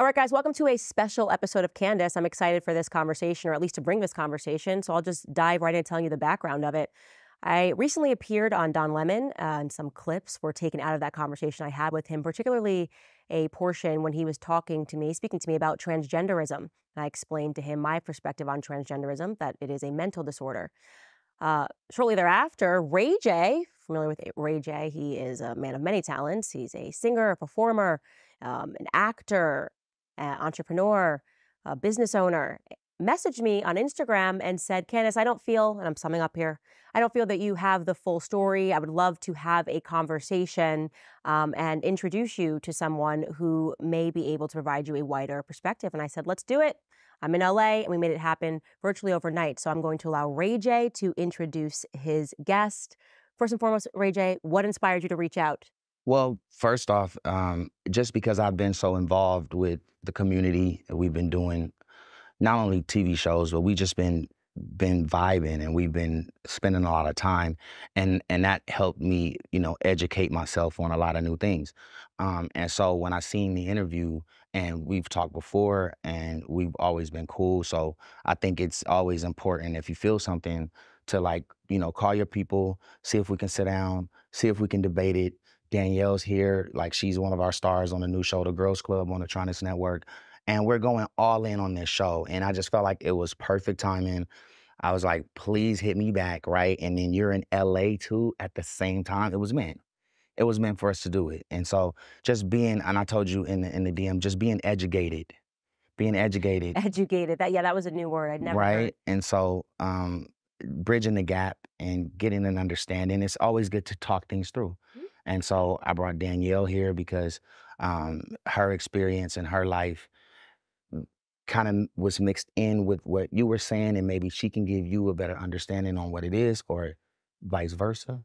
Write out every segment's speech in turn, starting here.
All right, guys, welcome to a special episode of Candace. I'm excited for this conversation, or at least to bring this conversation. So I'll just dive right into telling you the background of it. I recently appeared on Don Lemon, and some clips were taken out of that conversation I had with him, particularly a portion when he was talking to me, speaking to me about transgenderism. I explained to him my perspective on transgenderism, that it is a mental disorder. Shortly thereafter, Ray J, familiar with Ray J, he is a man of many talents. He's a singer, a performer, an actor, entrepreneur, a business owner, messaged me on Instagram and said, Candace, I don't feel, and I'm summing up here, I don't feel that you have the full story. I would love to have a conversation and introduce you to someone who may be able to provide you a wider perspective. And I said, let's do it. I'm in LA and we made it happen virtually overnight. So I'm going to allow Ray J to introduce his guest. First and foremost, Ray J, what inspired you to reach out? Well, first off, just because I've been so involved with the community, we've been doing not only TV shows, but we just been vibing, and we've been spending a lot of time, and that helped me, educate myself on a lot of new things. And so when I seen the interview, and we've talked before, and we've always been cool. So I think it's always important, if you feel something, to call your people, see if we can sit down, see if we can debate it. Danielle's here, she's one of our stars on the new show, the Gworls Club on the Transgenderism Network. And we're going all in on this show. And I just felt like it was perfect timing. I was like, please hit me back, right? And then you're in LA too at the same time. It was meant. It was meant for us to do it. And so just being, and I told you in the DM, just being educated. Being educated. Educated. That was a new word I'd never heard. Right. And so bridging the gap and getting an understanding, it's always good to talk things through. Mm-hmm. And so I brought Danielle here because her experience and her life kind of was mixed in with what you were saying, and maybe she can give you a better understanding on what it is, or vice versa,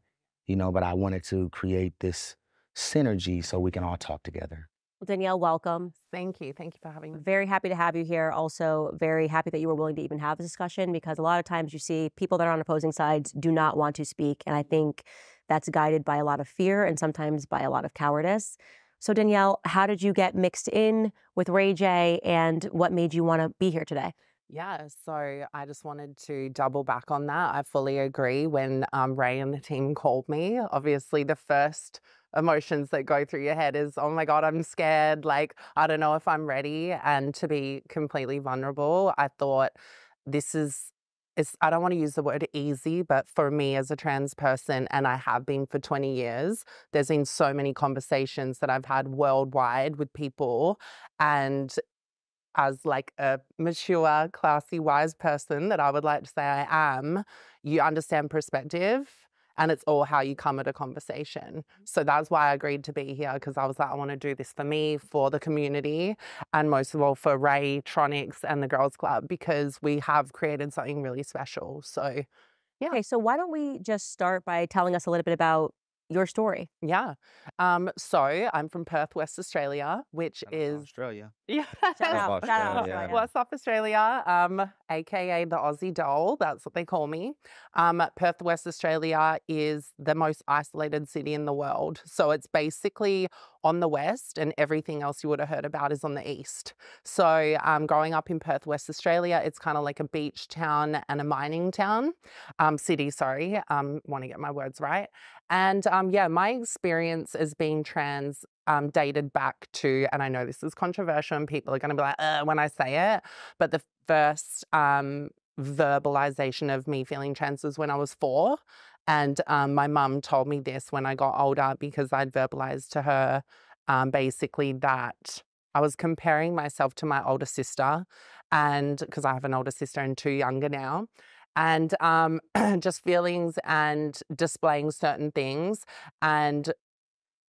but I wanted to create this synergy so we can all talk together. Well, Danielle, welcome. Thank you. Thank you for having me. Very happy to have you here. Also very happy that you were willing to even have this discussion, because a lot of times you see people that are on opposing sides do not want to speak. And I think that's guided by a lot of fear and sometimes by a lot of cowardice. So Danielle, how did you get mixed in with Ray J, and what made you want to be here today? Yeah, so I just wanted to double back on that. I fully agree. When Ray and the team called me, obviously the first emotions that go through your head is, oh my God, I'm scared. I don't know if I'm ready. And to be completely vulnerable, I thought I don't want to use the word easy, but for me as a trans person, and I have been for 20 years, there's been so many conversations that I've had worldwide with people. And as a mature, classy, wise person that I would like to say I am, you understand perspective, and it's all how you come at a conversation. So that's why I agreed to be here, because I was like, I want to do this for me, for the community, and most of all for Ray, Tronics, and the Gworls Club, because we have created something really special. So, yeah. Okay, so why don't we just start by telling us a little bit about your story? Yeah. So I'm from Perth, West Australia, which is Australia. Yeah. Shout out Australia. What's up, Australia? AKA the Aussie doll. That's what they call me. Perth, West Australia is the most isolated city in the world. So it's basically on the west, and everything else you would have heard about is on the east. So growing up in Perth, West Australia, it's kind of like a beach town and a mining town. City, sorry. Want to get my words right. And yeah, my experience as being trans dated back to, and I know this is controversial and people are going to be like, when I say it, but the first verbalization of me feeling trans was when I was 4. And my mum told me this when I got older, because I'd verbalized to her basically that I was comparing myself to my older sister, and because I have an older sister and 2 younger now. And just feelings and displaying certain things. And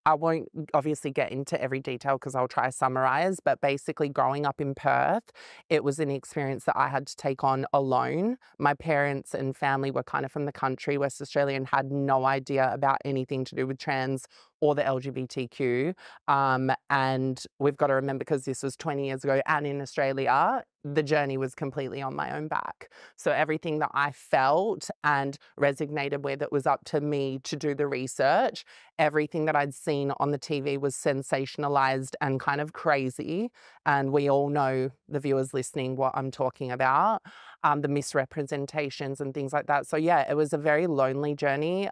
I won't obviously get into every detail because I'll try to summarize, but basically growing up in Perth, it was an experience that I had to take on alone. My parents and family were kind of from the country, West Australia, and had no idea about anything to do with trans or the LGBTQ. And we've got to remember, because this was 20 years ago and in Australia, the journey was completely on my own back. So everything that I felt and resonated with, it was up to me to do the research. Everything that I'd seen on the TV was sensationalized and kind of crazy. And we all know, the viewers listening, what I'm talking about, the misrepresentations and things like that. So yeah, it was a very lonely journey.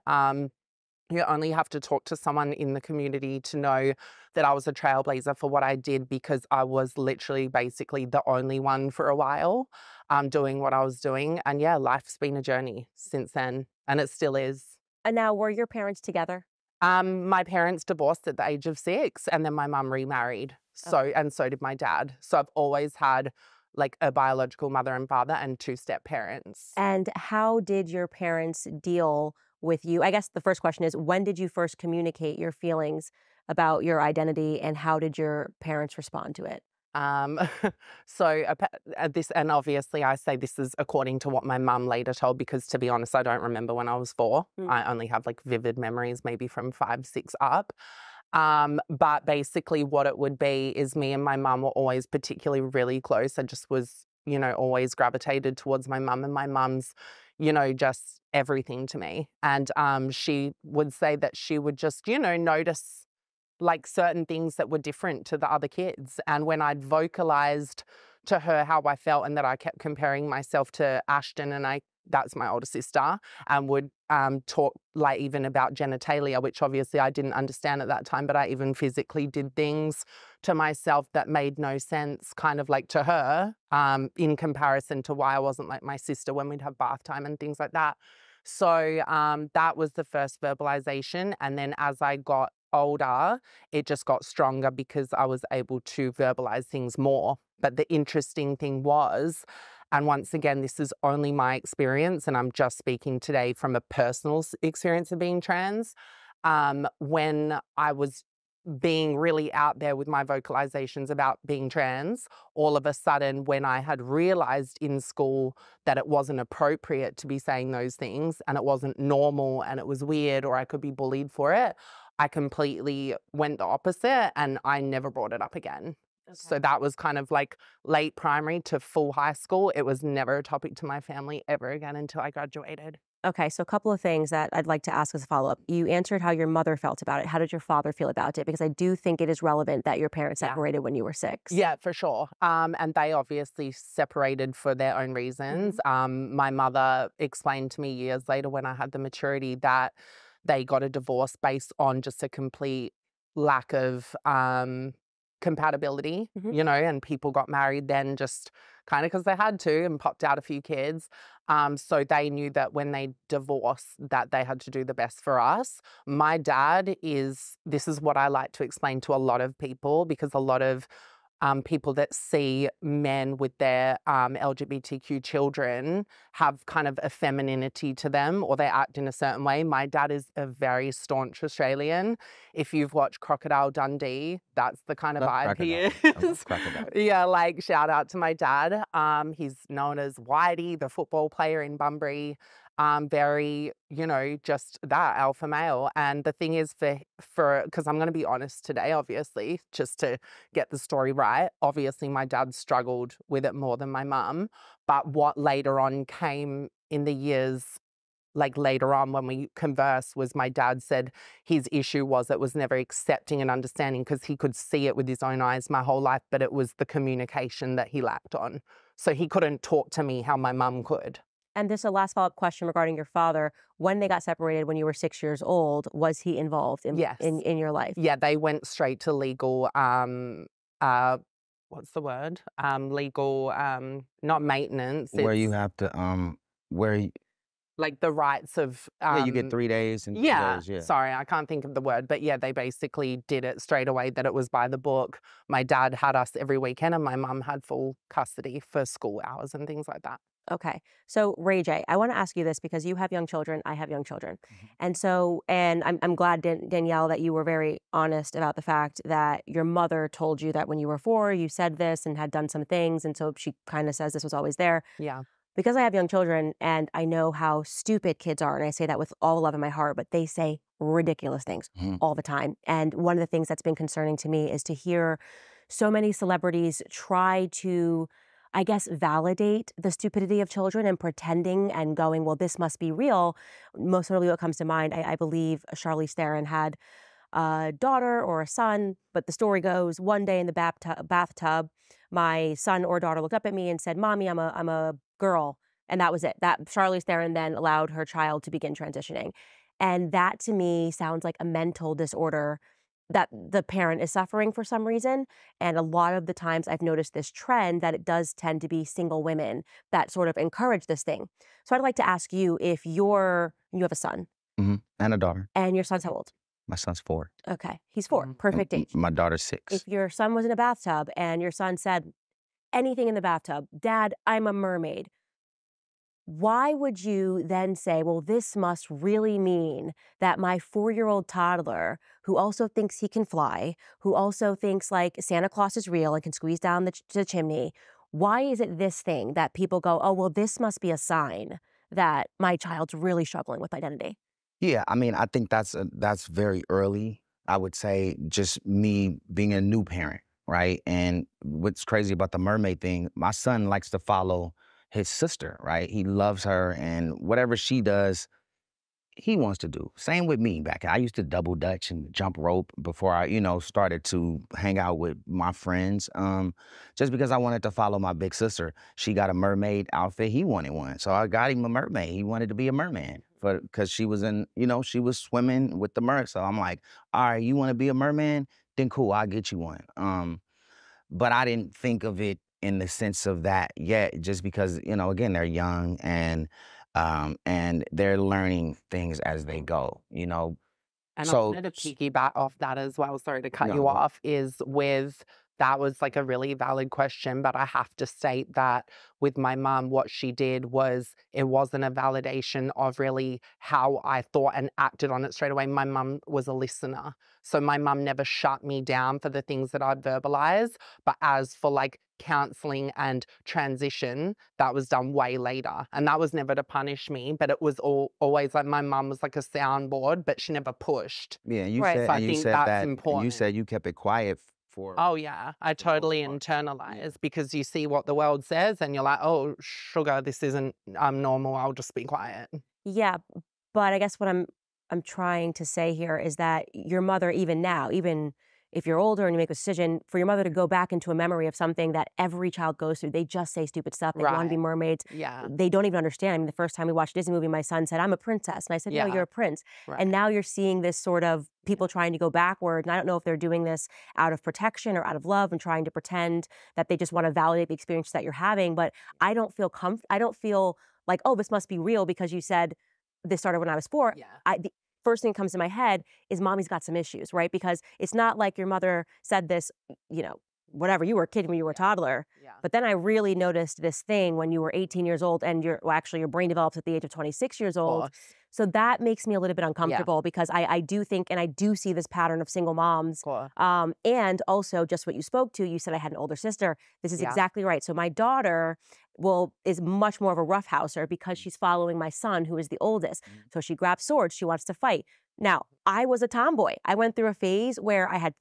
You only have to talk to someone in the community to know that I was a trailblazer for what I did, because I was literally basically the only one for a while doing what I was doing. And yeah, life's been a journey since then, and it still is. And now, were your parents together? My parents divorced at the age of 6, and then my mum remarried. And so did my dad. So I've always had like a biological mother and father and 2-step parents. And how did your parents deal with you? I guess the first question is, when did you first communicate your feelings about your identity, and how did your parents respond to it? This, and obviously I say this is according to what my mum later told, because to be honest, I don't remember when I was 4. I only have like vivid memories, maybe from 5, 6 up. But basically what it would be is, me and my mum were always particularly really close. I just was, you know, always gravitated towards my mum, and my mum's, you know, just everything to me. And she would say that she would just, you know, notice like certain things that were different to the other kids. And when I'd vocalized to her how I felt, and that I kept comparing myself to Ashton, and that's my older sister, and would talk like even about genitalia, which obviously I didn't understand at that time, but I even physically did things to myself that made no sense, kind of like to her, in comparison to why I wasn't like my sister when we'd have bath time and things like that. So that was the first verbalization. And then as I got older, it just got stronger, because I was able to verbalize things more. But the interesting thing was, and once again, this is only my experience, and I'm just speaking today from a personal experience of being trans, when I was being really out there with my vocalizations about being trans, all of a sudden, when I had realized in school that it wasn't appropriate to be saying those things, and it wasn't normal, and it was weird, or I could be bullied for it, I completely went the opposite, and I never brought it up again. Okay. So that was kind of like late primary to full high school. It was never a topic to my family ever again until I graduated. Okay, so a couple of things that I'd like to ask as a follow-up. You answered how your mother felt about it. How did your father feel about it? Because I do think it is relevant that your parents separated when you were 6. Yeah, for sure. And they obviously separated for their own reasons. My mother explained to me years later, when I had the maturity, that they got a divorce based on just a complete lack of compatibility, you know, and people got married then just kind of because they had to, and popped out a few kids. So they knew that when they divorced, that they had to do the best for us. My dad this is what I like to explain to a lot of people, because a lot of people that see men with their LGBTQ children have kind of a femininity to them, or they act in a certain way. My dad is a very staunch Australian. If you've watched Crocodile Dundee, that's the kind of vibe he is. Yeah, like shout out to my dad. He's known as Whitey, the football player in Bunbury. Very, you know, just that alpha male. And the thing is, because I'm going to be honest today, obviously, just to get the story right, obviously my dad struggled with it more than my mum. But what later on came in the years, like later on when we conversed, was my dad said his issue was it was never accepting and understanding, because he could see it with his own eyes my whole life, but it was the communication that he lacked on. So he couldn't talk to me how my mum could. And this is a last follow-up question regarding your father. When they got separated when you were 6 years old, was he involved in your life? Yeah, they went straight to legal, what's the word? Legal, not maintenance. Where you have to, like the rights of... yeah, you get 3 days and 2 days, yeah. Sorry, I can't think of the word. But yeah, they basically did it straight away, that it was by the book. My dad had us every weekend, and my mum had full custody for school hours and things like that. Okay. So Ray J, I want to ask you this, because you have young children, I have young children. And so, and I'm glad, Danielle, that you were very honest about the fact that your mother told you that when you were 4, you said this and had done some things. And so she kind of says this was always there. Yeah. Because I have young children and I know how stupid kids are, and I say that with all love in my heart, but they say ridiculous things all the time. And one of the things that's been concerning to me is to hear so many celebrities try to, I guess, validate the stupidity of children and pretending and going, well, this must be real. Most notably what comes to mind, I believe Charlize Theron had a daughter or a son, but the story goes one day in the bathtub, my son or daughter looked up at me and said, Mommy, I'm a girl. And that was it. That Charlize Theron then allowed her child to begin transitioning. And that to me sounds like a mental disorder that the parent is suffering for some reason. And a lot of the times I've noticed this trend that it does tend to be single women that sort of encourage this thing. So I'd like to ask you if you have a son. And a daughter. And your son's how old? My son's 4. Okay, he's 4. Perfect age. My daughter's 6. If your son was in a bathtub and your son said anything in the bathtub, Dad, I'm a mermaid, why would you then say, well, this must really mean that my 4-year-old toddler, who also thinks he can fly, who also thinks like Santa Claus is real and can squeeze down the chimney, why is it this thing that people go, oh, well, this must be a sign that my child's really struggling with identity? Yeah, I mean, I think that's very early. I would say just me being a new parent, right? And what's crazy about the mermaid thing, my son likes to follow his sister, right? He loves her, and whatever she does, he wants to do. Same with me back. I used to double dutch and jump rope before I, started to hang out with my friends. Just because I wanted to follow my big sister. She got a mermaid outfit. He wanted one. So I got him a mermaid. He wanted to be a merman because she was she was swimming with the mer. So I'm like, all right, you want to be a merman? Then cool, I'll get you one. But I didn't think of it in the sense of that yet, just because, again, they're young and they're learning things as they go, And so, I wanted to piggyback off that as well, sorry to cut you off, is that was like a really valid question, but I have to state that with my mum, what she did was, it wasn't a validation of really how I thought and acted on it straight away. My mum was a listener. So my mum never shut me down for the things that I'd verbalize, but as for like counseling and transition, that was done way later. And that was never to punish me, but it was always like my mum was like a soundboard, but she never pushed. Yeah, you Right. said, So I and you think said that's that, important. you said you kept it quiet for. Oh yeah, I totally part. internalize because you see what the world says and you're like, oh sugar, this isn't normal. I'll just be quiet. Yeah, but I guess what I'm trying to say here is that your mother, even now, even if you're older and you make a decision, for your mother to go back into a memory of something that every child goes through, they just say stupid stuff. They want to be Right. mermaids. Yeah. They don't even understand. I mean, the first time we watched a Disney movie, my son said, I'm a princess. And I said, no, Yeah. you're a prince. Right. And now you're seeing this sort of people trying to go backwards. And I don't know if they're doing this out of protection or out of love and trying to pretend that they just want to validate the experience that you're having. But I don't feel I don't feel like, oh, this must be real because you said this started when I was 4. Yeah. The first thing that comes to my head is mommy's got some issues, right? Because it's not like your mother said this, whatever, you were a kid when you were a toddler. Yeah. But then I really noticed this thing when you were 18 years old and your brain develops at the age of 26 years old. Course. So that makes me a little bit uncomfortable because I do think, and I do see this pattern of single moms. Course. And also just what you spoke to, you said I had an older sister. This is Yeah. exactly right. So my daughter is much more of a roughhouser because she's following my son, who is the oldest. So she grabs swords, she wants to fight. Now, I was a tomboy. I went through a phase where I had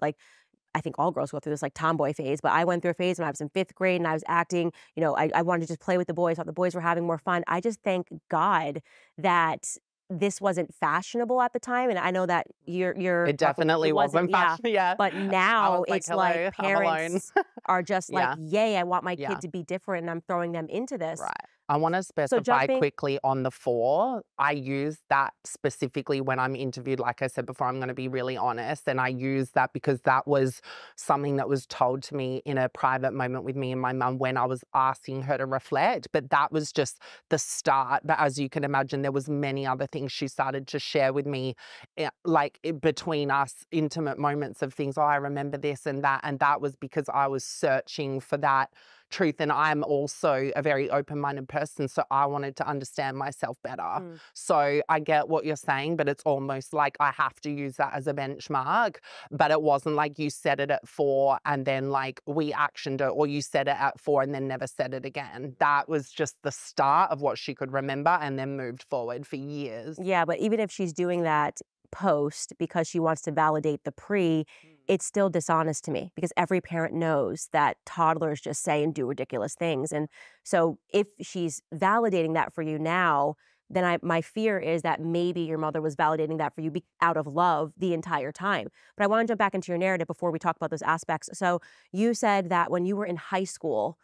I think all girls go through this tomboy phase, but I went through a phase when I was in 5th grade and I was acting, I wanted to just play with the boys, thought the boys were having more fun. I just thank God that this wasn't fashionable at the time. And I know that you're It definitely wasn't fashion. Yeah. But now was like, it's "Hello, like I'm alone." parents are just like, Yeah. yay, I want my Yeah. kid to be different and I'm throwing them into this. Right. I want to specify jumping- quickly on the 4. I use that specifically when I'm interviewed. Like I said before, I'm going to be really honest. And I use that because that was something that was told to me in a private moment with me and my mum when I was asking her to reflect. But that was just the start. But as you can imagine, there was many other things she started to share with me, between us, intimate moments of things. Oh, I remember this and that. And that was because I was searching for that truth. And I'm also a very open-minded person, so I wanted to understand myself better. So I get what you're saying, but it's almost like I have to use that as a benchmark. But it wasn't like you said it at 4 and then we actioned it, or you said it at 4 and then never said it again. That was just the start of what she could remember and then moved forward for years. Yeah, but even if she's doing that post because she wants to validate the pre, it's still dishonest to me because every parent knows that toddlers just say and do ridiculous things. And so if she's validating that for you now, then my fear is that maybe your mother was validating that for you out of love the entire time. But I want to jump back into your narrative before we talk about those aspects. So you said that when you were in high school,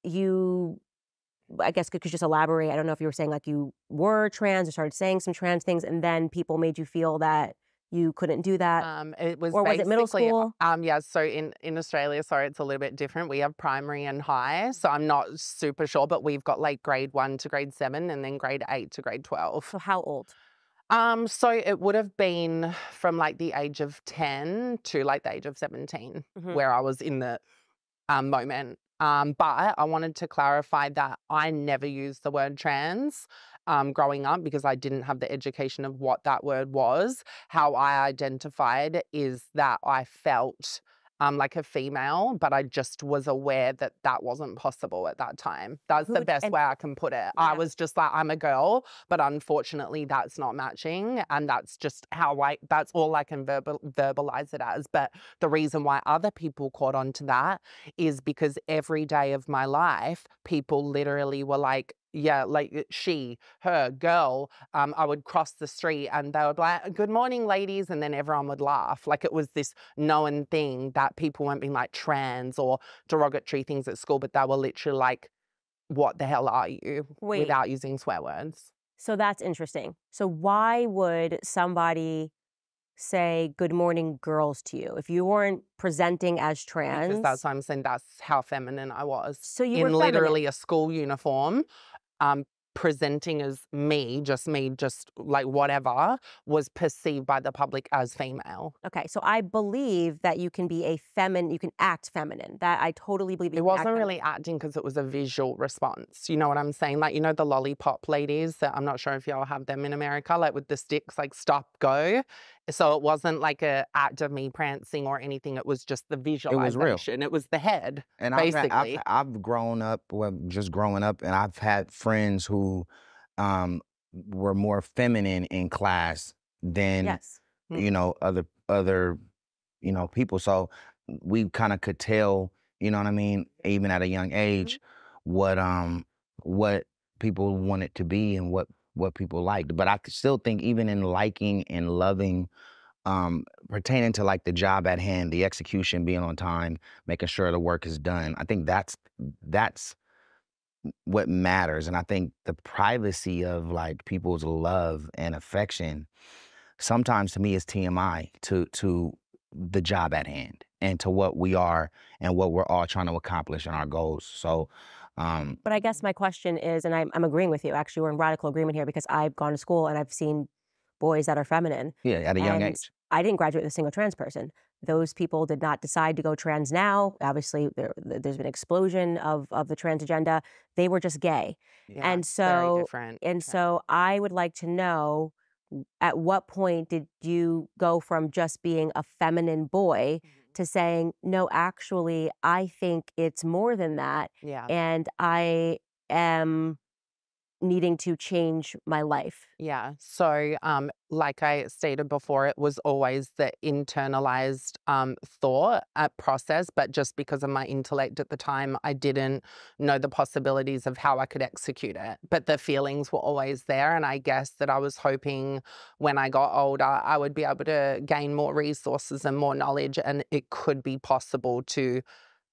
you, I guess, could just elaborate. I don't know if you were saying like you were trans or started saying some trans things, and then people made you feel that you couldn't do that. It was or was it middle school? Yeah, so in Australia, sorry, it's a little bit different. We have primary and high, so I'm not super sure, but we've got like grade 1 to grade 7 and then grade 8 to grade 12. So how old? So it would have been from like the age of 10 to like the age of 17, where I was in the moment. But I wanted to clarify that I never used the word trans growing up because I didn't have the education of what that word was. How I identified is that I felt like a female, but I just was aware that that wasn't possible at that time. That's the best way I can put it. I was just like, I'm a girl, but unfortunately that's not matching. And that's just how that's all I can verbalize it as. But the reason why other people caught on to that is because every day of my life, people literally were like, yeah, like she, her, girl. I would cross the street and they would be like, good morning, ladies. And then everyone would laugh. Like it was this known thing that people weren't being like trans or derogatory things at school, but they were literally like, what the hell are you? Wait. Without using swear words. So that's interesting. So why would somebody say good morning girls to you if you weren't presenting as trans? Because that's what I'm saying. That's how feminine I was. So you were in feminine. Literally a school uniform. Presenting as me, just like whatever, was perceived by the public as female. Okay, so I believe that you can be you can act feminine. That I totally believe. It wasn't really acting because it was a visual response. You know what I'm saying? Like, you know, the lollipop ladies that I'm not sure if y'all have them in America, like with the sticks, like stop, go. So it wasn't like an act of me prancing or anything. It was just the visualization. It was real. It was the head, and basically. I've grown up, just growing up, and I've had friends who were more feminine in class than, you know, other, you know, people. So we kind of could tell, you know what I mean, even at a young age, what people wanted to be and what people liked. But I still think even in liking and loving, pertaining to like the job at hand, the execution, being on time, making sure the work is done, I think that's what matters. And I think the privacy of like people's love and affection sometimes to me is TMI to the job at hand and to what we are and what we're all trying to accomplish in our goals. So but I guess my question is, and I'm agreeing with you, actually we're in radical agreement here because I've gone to school and I've seen boys that are feminine. Yeah, at a young age. I didn't graduate with a single trans person. Those people did not decide to go trans now. Obviously, there's been an explosion of the trans agenda. They were just gay. Yeah, and very so different. so I would like to know, at what point did you go from just being a feminine boy to saying, no, actually, I think it's more than that. Yeah. And I am needing to change my life. Yeah. So, like I stated before, it was always the internalized thought process, but just because of my intellect at the time, I didn't know the possibilities of how I could execute it. But the feelings were always there, and I guess that I was hoping when I got older, I would be able to gain more resources and more knowledge, and it could be possible to,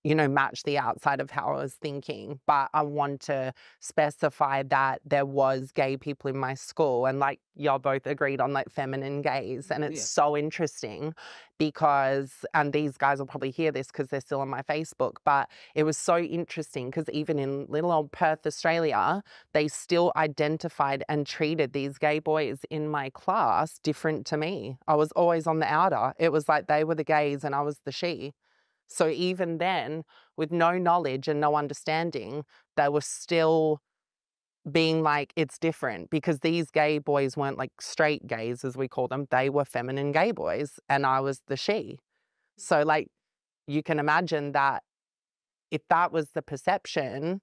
you know, match the outside of how I was thinking. But I want to specify that there was gay people in my school, and like y'all both agreed on like feminine gays. And it's so interesting because, and these guys will probably hear this because they're still on my Facebook, but it was so interesting because even in little old Perth, Australia, they still identified and treated these gay boys in my class different to me. I was always on the outer. It was like they were the gays and I was the she. So even then, with no knowledge and no understanding, they were still being like, it's different, because these gay boys weren't like straight gays, as we call them. They were feminine gay boys, and I was the she. So like, you can imagine that if that was the perception,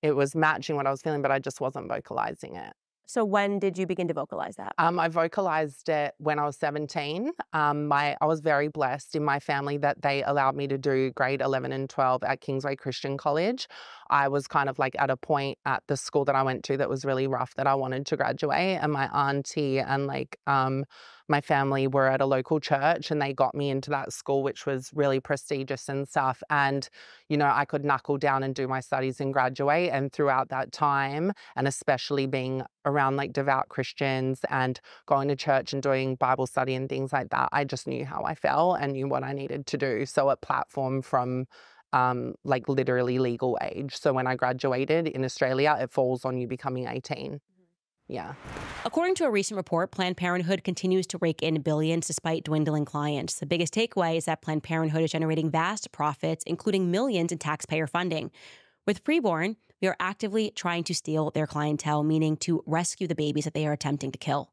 it was matching what I was feeling, but I just wasn't vocalizing it. So when did you begin to vocalize that? I vocalized it when I was 17. I was very blessed in my family that they allowed me to do grade 11 and 12 at Kingsway Christian College. I was kind of like at a point at the school that I went to that was really rough that I wanted to graduate, and my auntie and my family were at a local church and they got me into that school, which was really prestigious and stuff. And, you know, I could knuckle down and do my studies and graduate. And throughout that time, and especially being around like devout Christians and going to church and doing Bible study and things like that, I just knew how I felt and knew what I needed to do. So it platformed from like literally legal age. So when I graduated in Australia, it falls on you becoming 18. Yeah. According to a recent report, Planned Parenthood continues to rake in billions despite dwindling clients. The biggest takeaway is that Planned Parenthood is generating vast profits, including millions in taxpayer funding. With PreBorn, we are actively trying to steal their clientele, meaning to rescue the babies that they are attempting to kill.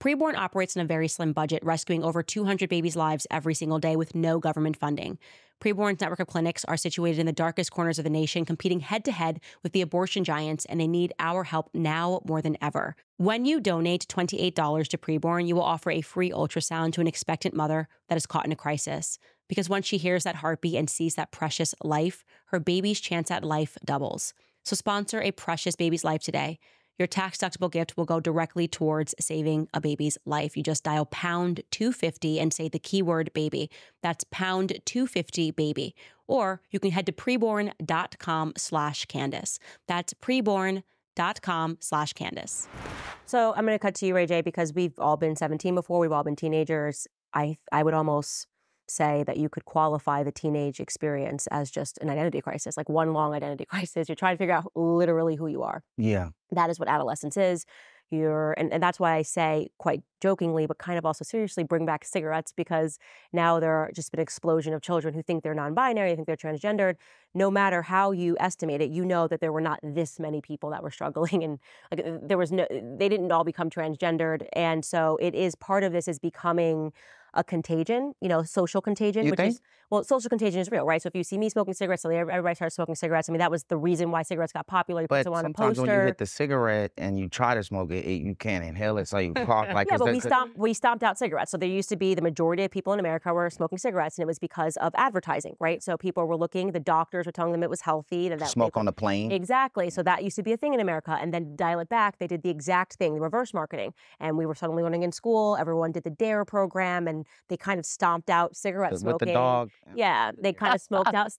PreBorn operates in a very slim budget, rescuing over 200 babies' lives every single day with no government funding. PreBorn's network of clinics are situated in the darkest corners of the nation, competing head-to-head with the abortion giants, and they need our help now more than ever. When you donate $28 to PreBorn, you will offer a free ultrasound to an expectant mother that is caught in a crisis. Because once she hears that heartbeat and sees that precious life, her baby's chance at life doubles. So sponsor a precious baby's life today. Your tax-deductible gift will go directly towards saving a baby's life. You just dial pound 250 and say the keyword baby. That's pound 250 baby. Or you can head to preborn.com/Candace. That's preborn.com/Candace. So I'm going to cut to you, Ray J, because we've all been 17 before. We've all been teenagers. I would almost say that you could qualify the teenage experience as just an identity crisis, like one long identity crisis. You're trying to figure out literally who you are. Yeah. That is what adolescence is. And that's why I say, quite jokingly, but kind of also seriously, bring back cigarettes, because now there are just been an explosion of children who think they're non-binary, think they're transgendered. No matter how you estimate it, you know that there were not this many people that were struggling, and like they didn't all become transgendered. And so it is, part of this is becoming a contagion, social contagion, social contagion is real, right? So if you see me smoking cigarettes, so everybody starts smoking cigarettes. I mean, that was the reason why cigarettes got popular. You put But them on a sometimes poster. when you hit the cigarette and you try to smoke it, you can't inhale it, so you cough. Like, yeah, but we stomped out cigarettes. So there used to be, the majority of people in America were smoking cigarettes, and it was because of advertising, right? So people were looking, the doctors were telling them it was healthy. That smoke on the plane. Exactly. So that used to be a thing in America. And then dial it back, they did the exact thing, the reverse marketing. And we were suddenly learning in school, everyone did the DARE program, and they kind of stomped out cigarette smoking. With the dog. Yeah, they kind of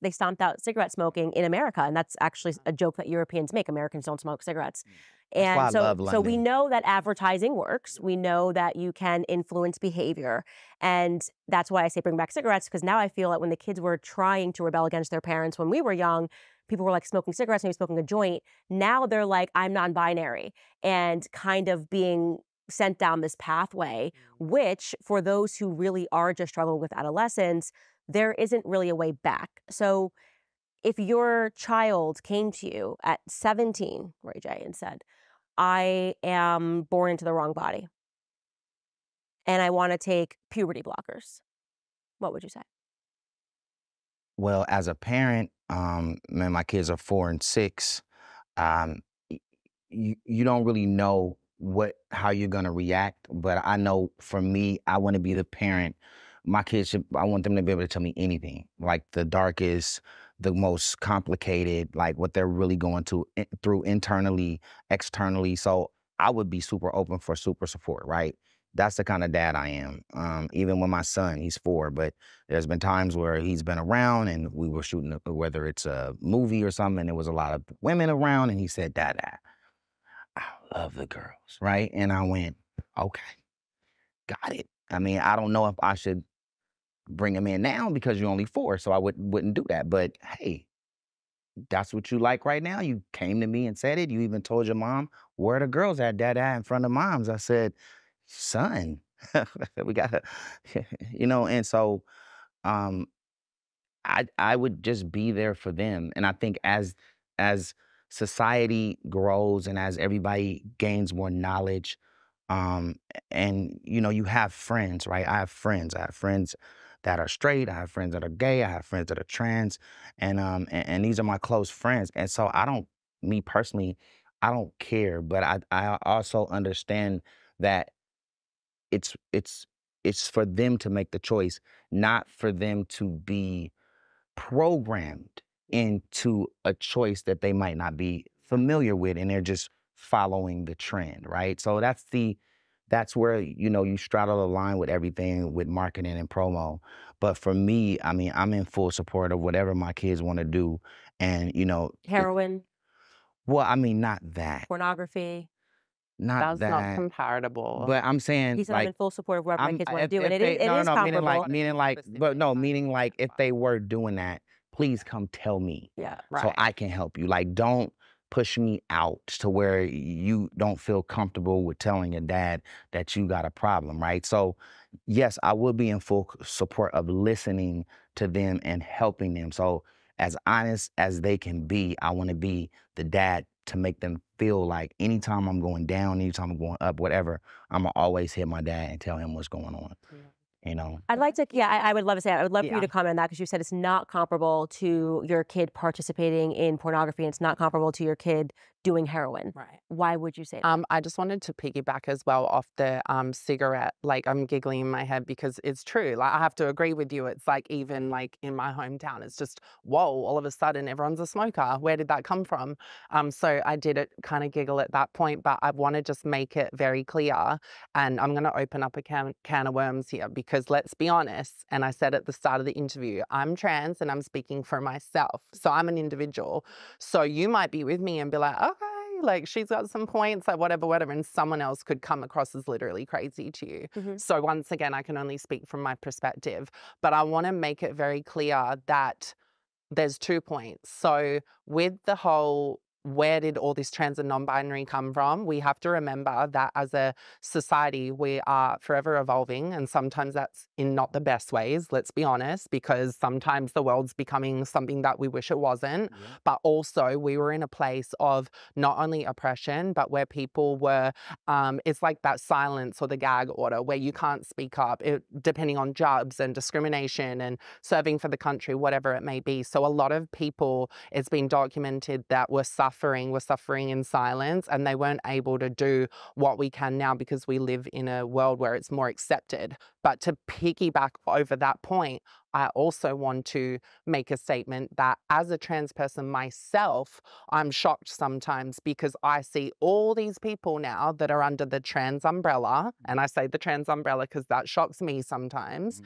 they stomped out cigarette smoking in America. And that's actually a joke that Europeans make. Americans don't smoke cigarettes. And so we know that advertising works. We know that you can influence behavior. And that's why I say bring back cigarettes, because now I feel that when the kids were trying to rebel against their parents when we were young, people were like smoking cigarettes, maybe smoking a joint. Now they're like, I'm non-binary, and kind of being sent down this pathway, which for those who really are just struggling with adolescence, there isn't really a way back. So if your child came to you at 17, Ray J, and said, I am born into the wrong body and I want to take puberty blockers, what would you say? Well, as a parent, man, my kids are 4 and 6. You don't really know how you're gonna react, but I know for me, I want to be the parent. My kids I want them to be able to tell me anything, like the darkest, the most complicated, like what they're really going through internally, externally. So I would be super open for super support, right? That's the kind of dad I am. Even with my son, he's 4, but there's been times where he's been around and we were shooting, whether it's a movie or something, and there was a lot of women around, and he said, Dad, I love the girls, right? And I went, okay, got it. I mean, I don't know if I should bring him in now because you're only 4, so I wouldn't do that. But hey, that's what you like right now. You came to me and said it. You even told your mom, where are the girls at, Dad, in front of moms? I said, son, we gotta, and so I would just be there for them. And I think as society grows and as everybody gains more knowledge, and you have friends, right? I have friends that are straight, I have friends that are gay, I have friends that are trans, and these are my close friends. And so me personally, I don't care, but I also understand that it's it's it's for them to make the choice, not for them to be programmed into a choice that they might not be familiar with, and they're just following the trend, right? So that's where, you know, you straddle the line with everything with marketing and promo. But for me, I mean, I'm in full support of whatever my kids want to do. And, you know, Heroin, well, I mean, not that, pornography. not That's not that. comparable. But I'm saying, He said, I'm in like, full support of whatever my kids want to do. And if it they, is, it no, is no, no, comparable. meaning like if they were doing that, please come tell me. Yeah. So Right. I can help you. Like, don't push me out to where you don't feel comfortable with telling your dad that you got a problem, right? So, yes, I would be in full support of listening to them and helping them. So, as honest as they can be, I want to be the dad to make them feel like anytime I'm going down, anytime I'm going up, whatever, I'm going to always hit my dad and tell him what's going on, you know? I'd like to, I would love to say, I would love for you Yeah. to comment on that because you said it's not comparable to your kid participating in pornography and it's not comparable to your kid doing heroin. Right. Why would you say that? I just wanted to piggyback as well off the cigarette. Like, I'm giggling in my head because it's true. Like, I have to agree with you. It's like, even like in my hometown, it's just, whoa, all of a sudden everyone's a smoker. Where did that come from? So I did it kind of giggle at that point, but I want to just make it very clear. And I'm going to open up a can of worms here because let's be honest. And I said at the start of the interview, I'm trans and I'm speaking for myself. So I'm an individual. So you might be with me and be like, okay, like she's got some points, like whatever, and someone else could come across as literally crazy to you. So once again, I can only speak from my perspective, but I want to make it very clear that there's 2 points. So with the whole, where did all this trans and non-binary come from? We have to remember that as a society, we are forever evolving, and sometimes that's in not the best ways, let's be honest, because sometimes the world's becoming something that we wish it wasn't. Yeah. But also we were in a place of not only oppression, but where people were, it's like that silence or the gag order where you can't speak up, depending on jobs and discrimination and serving for the country, whatever it may be. So a lot of people, it's been documented that were suffering in silence, and they weren't able to do what we can now because we live in a world where it's more accepted. But to piggyback over that point, I also want to make a statement that as a trans person myself, I'm shocked sometimes because I see all these people now that are under the trans umbrella, and I say the trans umbrella because that shocks me sometimes,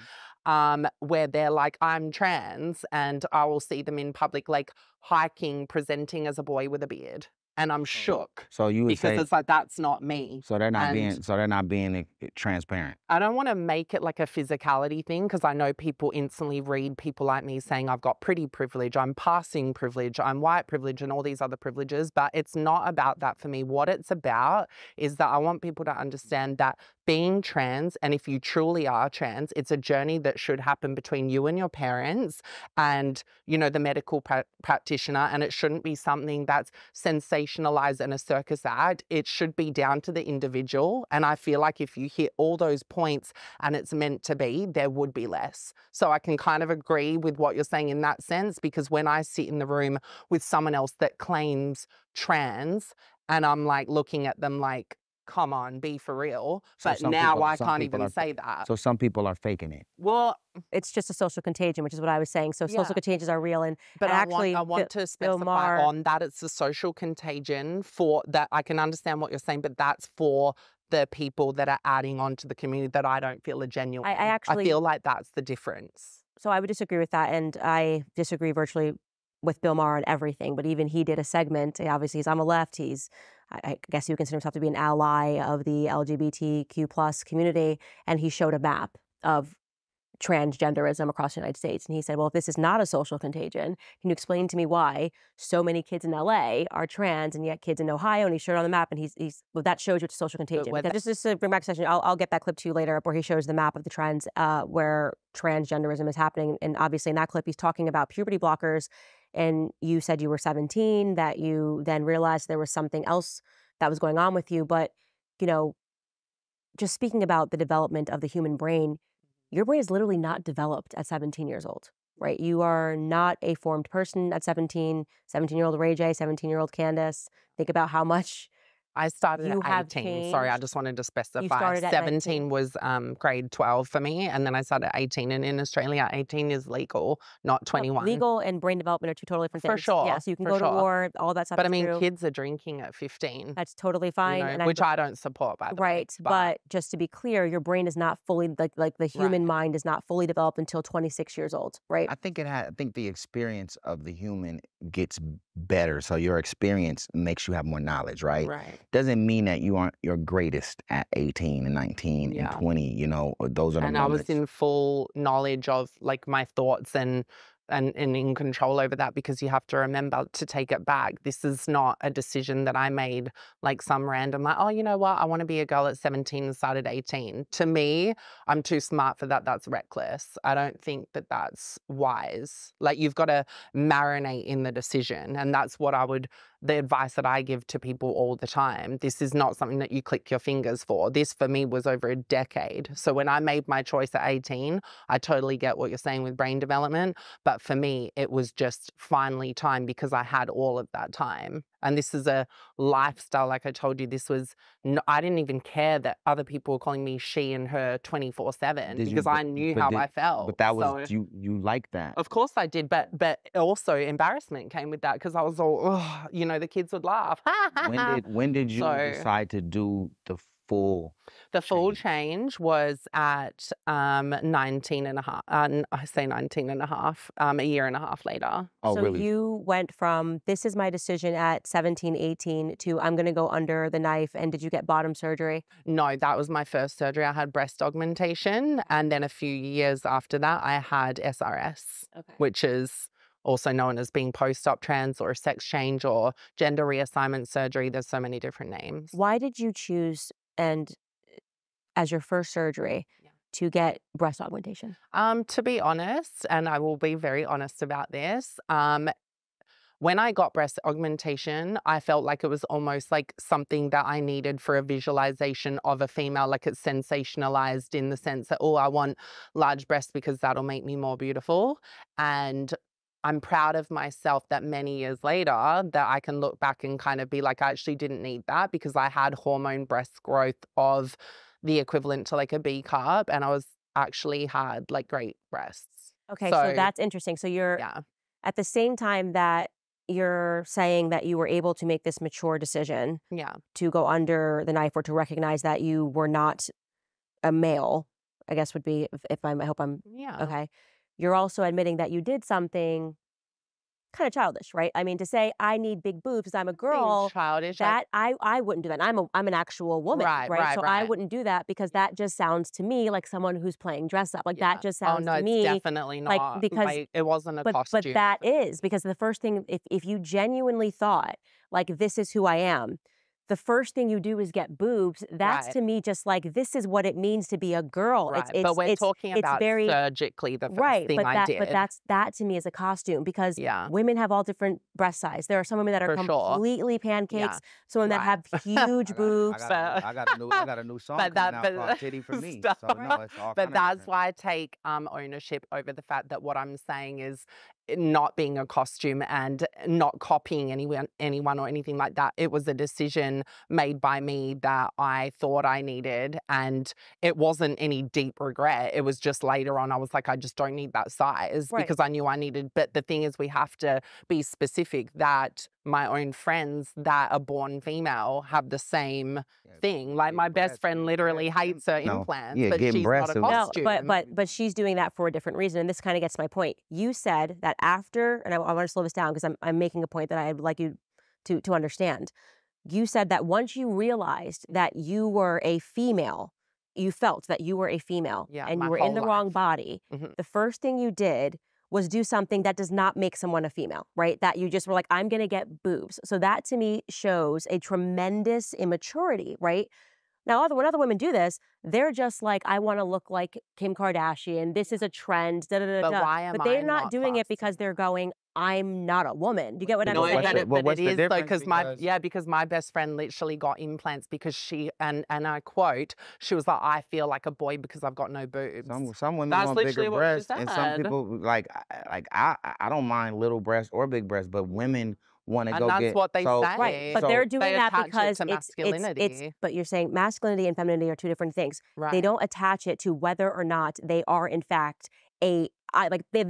where they're like, I'm trans, and I will see them in public, like hiking, presenting as a boy with a beard. And I'm shook. So you would because say it's like, that's not me. So they're not being transparent. I don't want to make it like a physicality thing because I know people instantly read people like me saying I've got pretty privilege, I'm passing privilege, I'm white privilege, and all these other privileges. But it's not about that for me. What it's about is that I want people to understand that being trans, and if you truly are trans, it's a journey that should happen between you and your parents and, you know, the medical practitioner, and it shouldn't be something that's sensationalized and a circus act. It should be down to the individual, and I feel like if you hit all those points and it's meant to be, there would be less. So I can kind of agree with what you're saying in that sense, because when I sit in the room with someone else that claims trans and I'm like looking at them like, come on, be for real. So but now I can't even say that. So some people are faking it. Well, it's just a social contagion, which is what I was saying. So social contagions are real. But actually, I want to specify on that it's a social contagion for that. I can understand what you're saying, but that's for the people that are adding on to the community that I don't feel are genuine. I feel like that's the difference. So I would disagree with that. And I disagree virtually with Bill Maher on everything. But even he did a segment. Obviously, he's on the left. I guess he would consider himself to be an ally of the LGBTQ plus community. And he showed a map of transgenderism across the United States. And he said, well, if this is not a social contagion, can you explain to me why so many kids in LA are trans and yet kids in Ohio, and he showed it on the map, and well, that shows you it's a social contagion. Just to bring back the session, I'll get that clip to you later where he shows the map of the trends where transgenderism is happening. And obviously in that clip, he's talking about puberty blockers. And you said you were 17, that you then realized there was something else that was going on with you. But, you know, just speaking about the development of the human brain, your brain is literally not developed at 17 years old. right? You are not a formed person at 17, 17-year-old Ray J, 17-year-old Candace. Think about how much I started you at have 18. Sorry, I changed. just wanted to You specify. started at 17 19. was grade 12 for me, and then I started at 18. And in Australia, 18 is legal, not 21. Legal and brain development are two totally different things. For sure. Yeah, so you can for go to sure. war, all that stuff But I is mean, true. kids are drinking at 15. That's totally fine. You know, which I don't support, by the way. Right, but just to be clear, your brain is not fully, like the human mind is not fully developed until 26 years old, right? I think the experience of the human gets better. So your experience makes you have more knowledge, right? Right. Doesn't mean that you aren't your greatest at 18 and 19 and 20, you know, those are the And moments. I was in full knowledge of like my thoughts and in control over that, because you have to remember to take it back. This is not a decision that I made like some random, like, oh, you know what, I want to be a girl at 17 and started 18. To me, I'm too smart for that. That's reckless. I don't think that that's wise. Like, you've got to marinate in the decision. And that's what the advice that I give to people all the time. This is not something that you click your fingers for. This for me was over a decade. So when I made my choice at 18, I totally get what you're saying with brain development. But for me, it was just finally time, because I had all of that time. And this is a lifestyle, like I told you, I didn't even care that other people were calling me she and her 24/7, because I knew how I felt. But that was, you liked that. Of course I did, but also embarrassment came with that, because I was all, oh, you know, the kids would laugh. When did you decide to do the full The full change was at 19 and a half. I say 19 and a half, a year and a half later. Oh, so really? You went from, this is my decision at 17, 18 to I'm going to go under the knife. And did you get bottom surgery? No, that was my first surgery. I had breast augmentation. And then a few years after that, I had SRS, which is also known as being post-op trans or sex change or gender reassignment surgery. There's so many different names. Why did you choose, and as your first surgery, to get breast augmentation? To be honest, and I will be very honest about this, when I got breast augmentation, I felt like it was almost like something that I needed for a visualization of a female. Like, it's sensationalized in the sense that, oh, I want large breasts because that'll make me more beautiful. And I'm proud of myself that many years later that I can look back and kind of be like, I actually didn't need that, because I had hormone breast growth of the equivalent to like a B carb, and I actually had like great breasts. Okay, so that's interesting. So you're at the same time that you're saying that you were able to make this mature decision to go under the knife, or to recognize that you were not a male, I guess would be, I hope I'm okay. You're also admitting that you did something kind of childish, right? I mean, to say I need big boobs because I'm a girl, childish. That I wouldn't do that. I'm an actual woman, right? So I wouldn't do that, because that just sounds to me like someone who's playing dress up. Like that just sounds to me, it's definitely not. Like, because like, it wasn't a costume. But that is, because the first thing, if you genuinely thought like this is who I am, the first thing you do is get boobs. That's to me just like, this is what it means to be a girl. Right. But we're talking about surgically the first thing I did. But that to me is a costume, because women have all different breast size. There are some women that are completely pancakes, some women that have huge boobs. I got a new song coming out called Titty for Me. So no, it's all but that's why I take ownership over the fact that what I'm saying is not being a costume and not copying anyone or anything like that. It was a decision made by me that I thought I needed, and it wasn't any deep regret. It was just later on I was like, I just don't need that size, because I knew I needed. But the thing is, we have to be specific that my own friends that are born female have the same thing. Like, my best friend literally hates her implants, but she's not a costume. No, but she's doing that for a different reason, and this kind of gets to my point. You said that after, and I want to slow this down because I'm making a point that I'd like you to understand. You said that once you realized that you were a female, you felt that you were a female, and you were in the wrong body, the first thing you did was do something that does not make someone a female, right? That you just were like, I'm going to get boobs. So that to me shows a tremendous immaturity, right? Now, when other women do this, they're just like, I want to look like Kim Kardashian. This is a trend. Da, da, da, But da. why am But they're I not doing it classed because in they're that? going, I'm not a woman. Do you get what I'm No, saying? but what's it the is though, difference? because my best friend literally got implants because she, and I quote, she was like, I feel like a boy because I've got no boobs. Some women That's want literally bigger what she breasts, and some said. people I don't mind little breasts or big breasts, but women want to And go that's get what they so say. Right, but so they're doing They that attach it because to masculinity. but you're saying masculinity and femininity are two different things. They Right. don't attach it to whether or not they are in fact they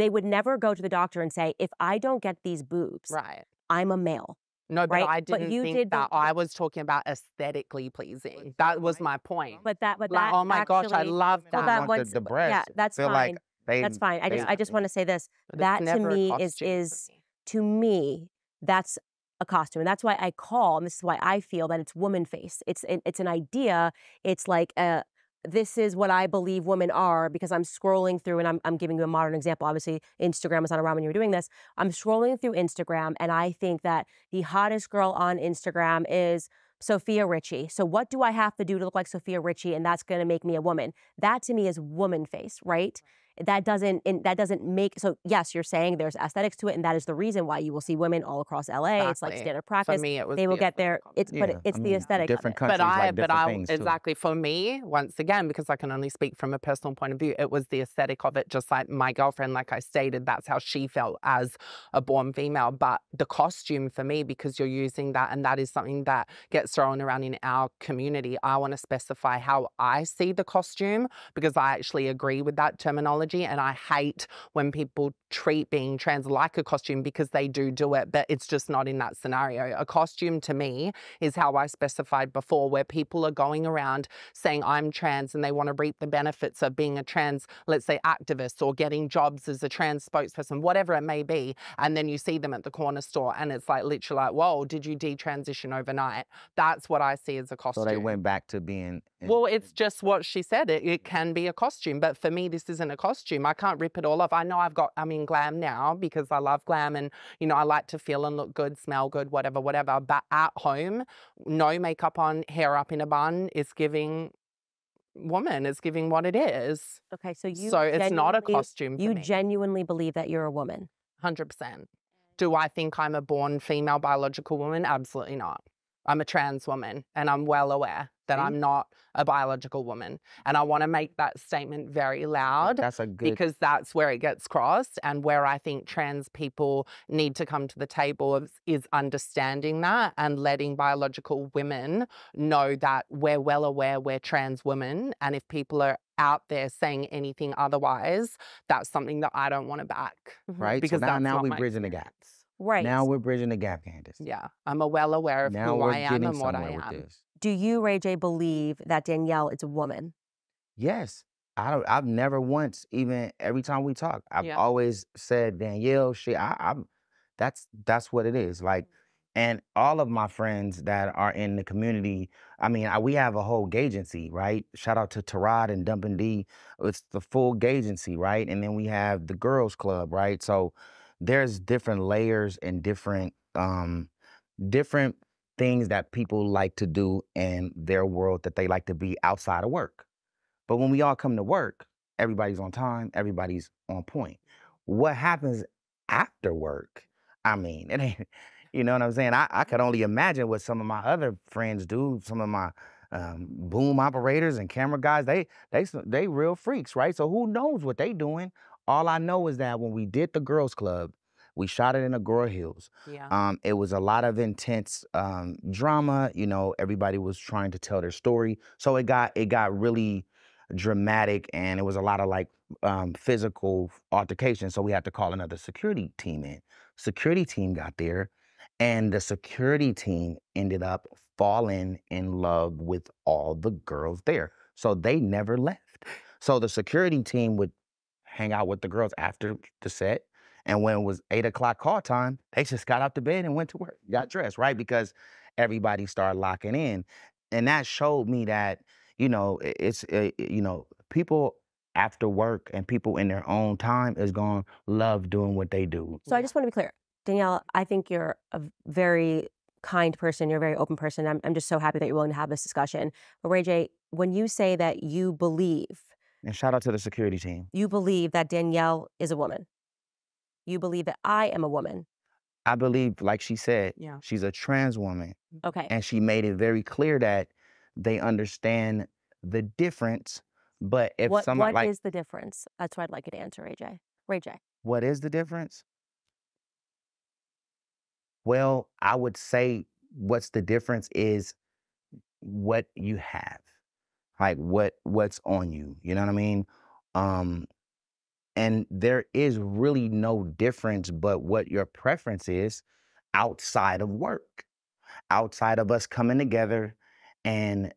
would never go to the doctor and say, if I don't get these boobs, Right. I'm a male. No, but Right? I But didn't you think did that. I was talking about aesthetically pleasing. That was my point. But that Like, that oh my gosh, I actually, love well, that. that want once, the breasts yeah, that's feel fine. like That's fine. I just want to say this. But That it's to never a me costume for is me. to me that's a costume, and that's why I call, and this is why I feel that it's woman face. It's an idea. It's like this is what I believe women are because I'm scrolling through, and I'm giving you a modern example. Obviously, Instagram was not around when you were doing this. I'm scrolling through Instagram, and I think that the hottest girl on Instagram is Sophia Richie. So what do I have to do to look like Sophia Richie, and that's going to make me a woman? That to me is woman face, right? That doesn't make, so yes, you're saying there's aesthetics to it, and that is the reason why you will see women all across LA. It's like Exactly. standard For practice. me, it was They will the get there. aesthetic of it. But it's the aesthetic different of it. countries like different things too. Exactly. For me, once again, because I can only speak from a personal point of view, it was the aesthetic of it. Just like my girlfriend, like I stated, that's how she felt as a born female. But the costume for me, because you're using that, and that is something that gets thrown around in our community, I want to specify how I see the costume, because I actually agree with that terminology, and I hate when people treat being trans like a costume, because they do it, but it's just not in that scenario. A costume to me is how I specified before, where people are going around saying I'm trans and they want to reap the benefits of being a trans, let's say, activist, or getting jobs as a trans spokesperson, whatever it may be. And then you see them at the corner store and it's like literally like, whoa, did you detransition overnight? That's what I see as a costume. So they went back to being... Well, it's just what she said. It can be a costume, but for me, this isn't a costume. I can't rip it all off. I know I'm in glam now because I love glam, and, you know, I like to feel and look good, smell good, whatever. But at home, no makeup on, hair up in a bun, is giving woman, is giving what it is. Okay, so it's not a costume for me. You genuinely believe that you're a woman? 100%. Do I think I'm a born female biological woman? Absolutely not. I'm a trans woman, and I'm well aware that I'm not a biological woman. And I want to make that statement very loud. That's a good... Because that's where it gets crossed, and where I think trans people need to come to the table is understanding that and letting biological women know that we're well aware we're trans women. And if people are out there saying anything otherwise, that's something that I don't want to back. Right? Because so now we're bridging the gap. Right. Now we're bridging the gap, Candace. Yeah, I'm well aware of who I am and what I am. Do you, Ray J, believe that Daniielle is a woman? Yes. I've never once, even every time we talk, I've always said, Daniielle, that's what it is. Like, and all of my friends that are in the community, I mean, we have a whole gagency, right? Shout out to Tarad and Dumpin' D. It's the full gagency, right? And then we have the Gworls Club, right? So there's different layers and different things that people like to do in their world that they like to be outside of work. But when we all come to work, everybody's on time, everybody's on point. What happens after work? I mean, it ain't, you know what I'm saying? I could only imagine what some of my other friends do, some of my boom operators and camera guys, they real freaks, right? So who knows what they doing? All I know is that when we did the Gworls Club, we shot it in Agora Hills. Yeah. It was a lot of intense drama. You know, everybody was trying to tell their story. So it got really dramatic, and it was a lot of like physical altercation. So we had to call another security team in. Security team got there, and the security team ended up falling in love with all the girls there. So they never left. So the security team would hang out with the girls after the set. And when it was 8 o'clock call time, they just got out the bed and went to work, got dressed, right? Because everybody started locking in. And that showed me that, you know, you know, people after work and people in their own time is going to love doing what they do. So I just want to be clear. Daniielle, I think you're a very kind person. You're a very open person. I'm just so happy that you're willing to have this discussion. But Ray J, when you say that you believe, And shout out to the security team. you believe that Daniielle is a woman. You believe that I am a woman. I believe, like she said, Yeah. she's a trans woman. Okay. And she made it very clear that they understand the difference. But if What someone like, is the difference? That's what I'd like you to answer, Ray J. Ray J. what is the difference? Well, I would say what's the difference is what you have, like what's on you. You know what I mean? And there is really no difference but what your preference is outside of work, outside of us coming together and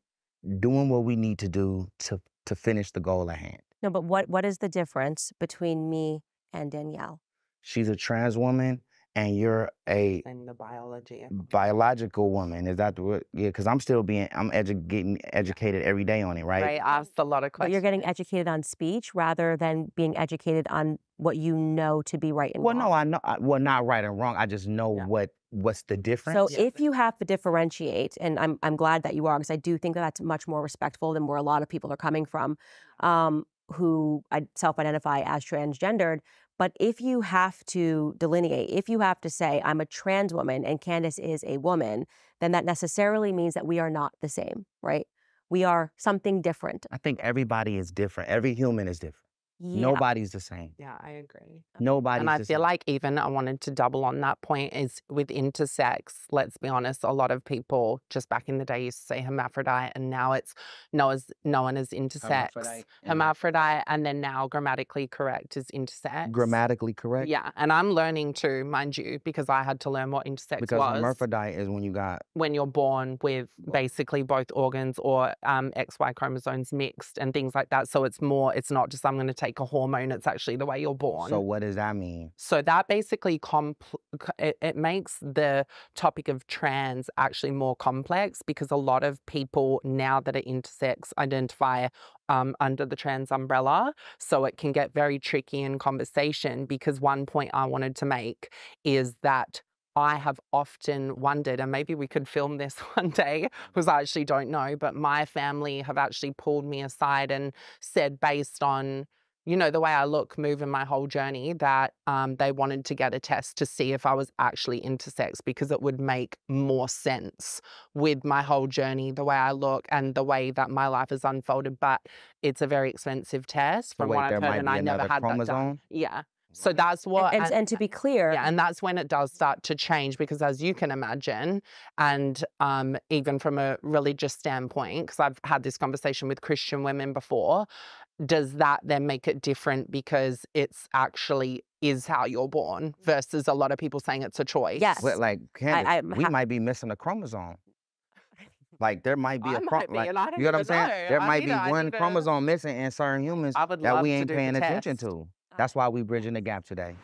doing what we need to do to finish the goal at hand. No, but what is the difference between me and Daniielle? She's a trans woman and you're a And the biology. biological woman. Is that the word? Yeah, because I'm getting educated every day on it, right? Ray asked a lot of But questions. you're getting educated on speech rather than being educated on what you know to be right and Well, wrong. no, I know. Well, not right and wrong. I just know Yeah. what's the difference. So if you have to differentiate, and I'm glad that you are, because I do think that that's much more respectful than where a lot of people are coming from, who self-identify as transgendered. But if you have to delineate, if you have to say, I'm a trans woman and Candace is a woman, then that necessarily means that we are not the same, right? We are something different. I think everybody is different. Every human is different. Yeah. Nobody's the same. Yeah, I agree. Nobody's And I the feel same. like even I wanted to double on that point is with intersex, let's be honest, a lot of people just back in the day used to say hermaphrodite and now it's known as intersex. Hermaphrodite and then now grammatically correct is intersex. Grammatically correct. Yeah, and I'm learning too, mind you, because I had to learn what intersex Because was. hermaphrodite is when you got When you're born with basically both organs or XY chromosomes mixed and things like that. So it's not just I'm going to take a hormone, it's actually the way you're born. So what does that mean? So that basically it makes the topic of trans actually more complex because a lot of people now that are intersex identify under the trans umbrella. So it can get very tricky in conversation because one point I wanted to make is that I have often wondered, and maybe we could film this one day because I actually don't know, but my family have actually pulled me aside and said based on the way I look, move in my whole journey, that they wanted to get a test to see if I was actually intersex because it would make more sense with my whole journey, the way I look and the way that my life has unfolded. But it's a very expensive test from what I've heard, and I never had that done. Yeah. So that's what... And to be clear... Yeah, and that's when it does start to change because as you can imagine, and even from a religious standpoint, because I've had this conversation with Christian women before, does that then make it different because it's actually is how you're born versus a lot of people saying it's a choice? Yes. But like Candace, we might be missing a chromosome. Like there might be I a might be, and I don't you know what I'm even saying? know. There I might need be to- I one need to- chromosome missing in certain humans I would that love we to ain't do the paying attention test. to. That's why we bridging the gap today.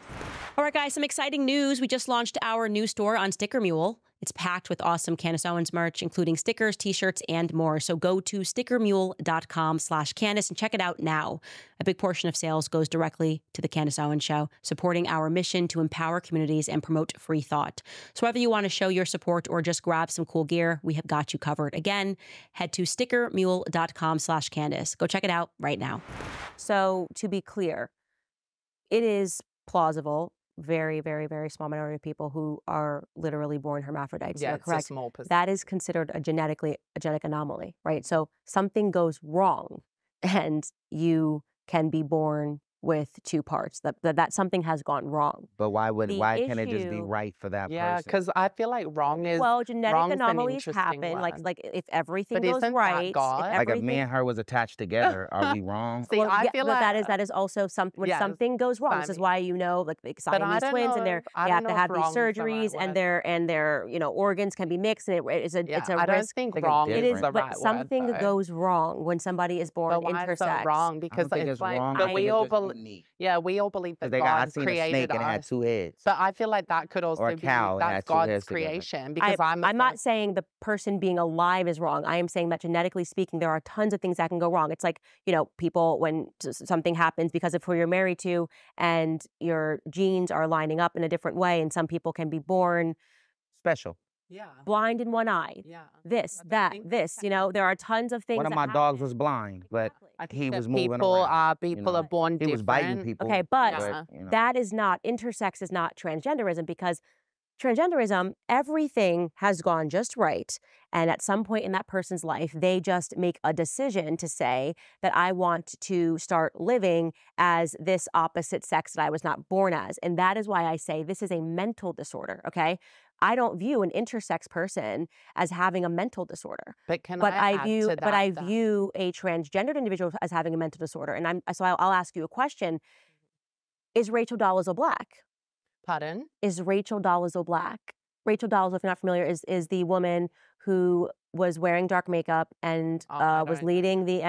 All right, guys, some exciting news. We just launched our new store on Sticker Mule. It's packed with awesome Candace Owens merch, including stickers, t-shirts, and more. So go to stickermule.com/Candace and check it out now. A big portion of sales goes directly to the Candace Owens Show, supporting our mission to empower communities and promote free thought. So whether you want to show your support or just grab some cool gear, we have got you covered. Again, head to stickermule.com/Candace. Go check it out right now. So to be clear, it is plausible, very, very, very small minority of people who are literally born hermaphrodites. Yeah, You're it's a correct. small percentage. That is considered a genetic anomaly, right? So something goes wrong and you can be born with two parts. That something has gone wrong. But why can't it just be issue- right for that Yeah, person? because I feel like wrong is Well, genetic wrong's an anomalies interesting happen. word. Like if everything But goes isn't that right, God? if Like if everything, me and her was attached together, are we wrong? See, well, I yeah, feel but like that is also when Yes, something goes wrong. This is Simon. why like But I Siamese don't twins, know and if- I they don't have know to if have these wrong's the right surgeries, word. and their organs can be mixed, and it's a Yeah, it's a I don't risk. think think it's wrong It is is, the but right something word, though. goes wrong when somebody is born But why is intersex. it wrong? I Because don't think it's it's like, wrong. but I we think all it's just believe, unique. yeah, we all believe that I God seen a created snake and it had us. two heads. But I feel like that could also Or a be cow that had that's two God's heads together. creation. Because I'm not saying the person being alive is wrong. I am saying that genetically speaking, there are tons of things that can go wrong. It's like, people, when something happens because of who you're married to and your genes are lining up in a different way, and some people can be born Special. blind in one eye, this, that, this. You know, there are tons of things. One of my dogs was blind, but he was moving people around. People are born different. He was biting people. Okay, but you know. that is not, intersex is not transgenderism, because transgenderism, everything has gone just right. And at some point in that person's life, they just make a decision to say that I want to start living as this opposite sex that I was not born as. And that is why I say this is a mental disorder, okay? I don't view an intersex person as having a mental disorder. But I view a transgendered individual as having a mental disorder. And I'll ask you a question. Is Rachel Dolezal black? Pardon? Is Rachel Dolezal black? Rachel Dolezal, if you're not familiar, is the woman who was wearing dark makeup and was leading the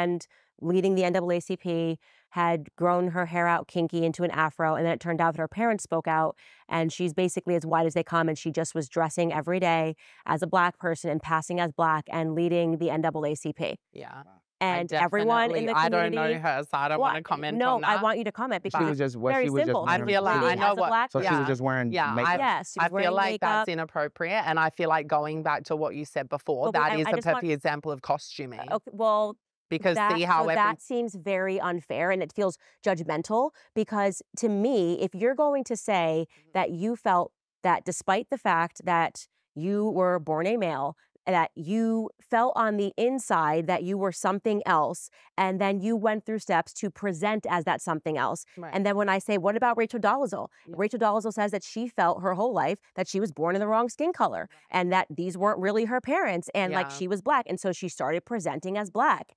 NAACP, had grown her hair out kinky into an afro, and then it turned out that her parents spoke out, and she's basically as white as they come, and she just was dressing every day as a black person and passing as black and leading the NAACP. Yeah. And everyone in the community. I don't know her, so I don't want to comment on that. No, I want you to comment because she was just very simple. I feel like I know what. So she was just wearing makeup. Yes, I feel like that's inappropriate, and I feel like going back to what you said before, that is a perfect example of costuming. Okay, well. Because that seems very unfair and it feels judgmental, because to me, if you're going to say that you felt that despite the fact that you were born a male, that you felt on the inside that you were something else, and then you went through steps to present as that something else. Right. And then when I say, what about Rachel Dolezal? Yeah. Rachel Dolezal says that she felt her whole life that she was born in the wrong skin color and that these weren't really her parents, and like she was black. And so she started presenting as black.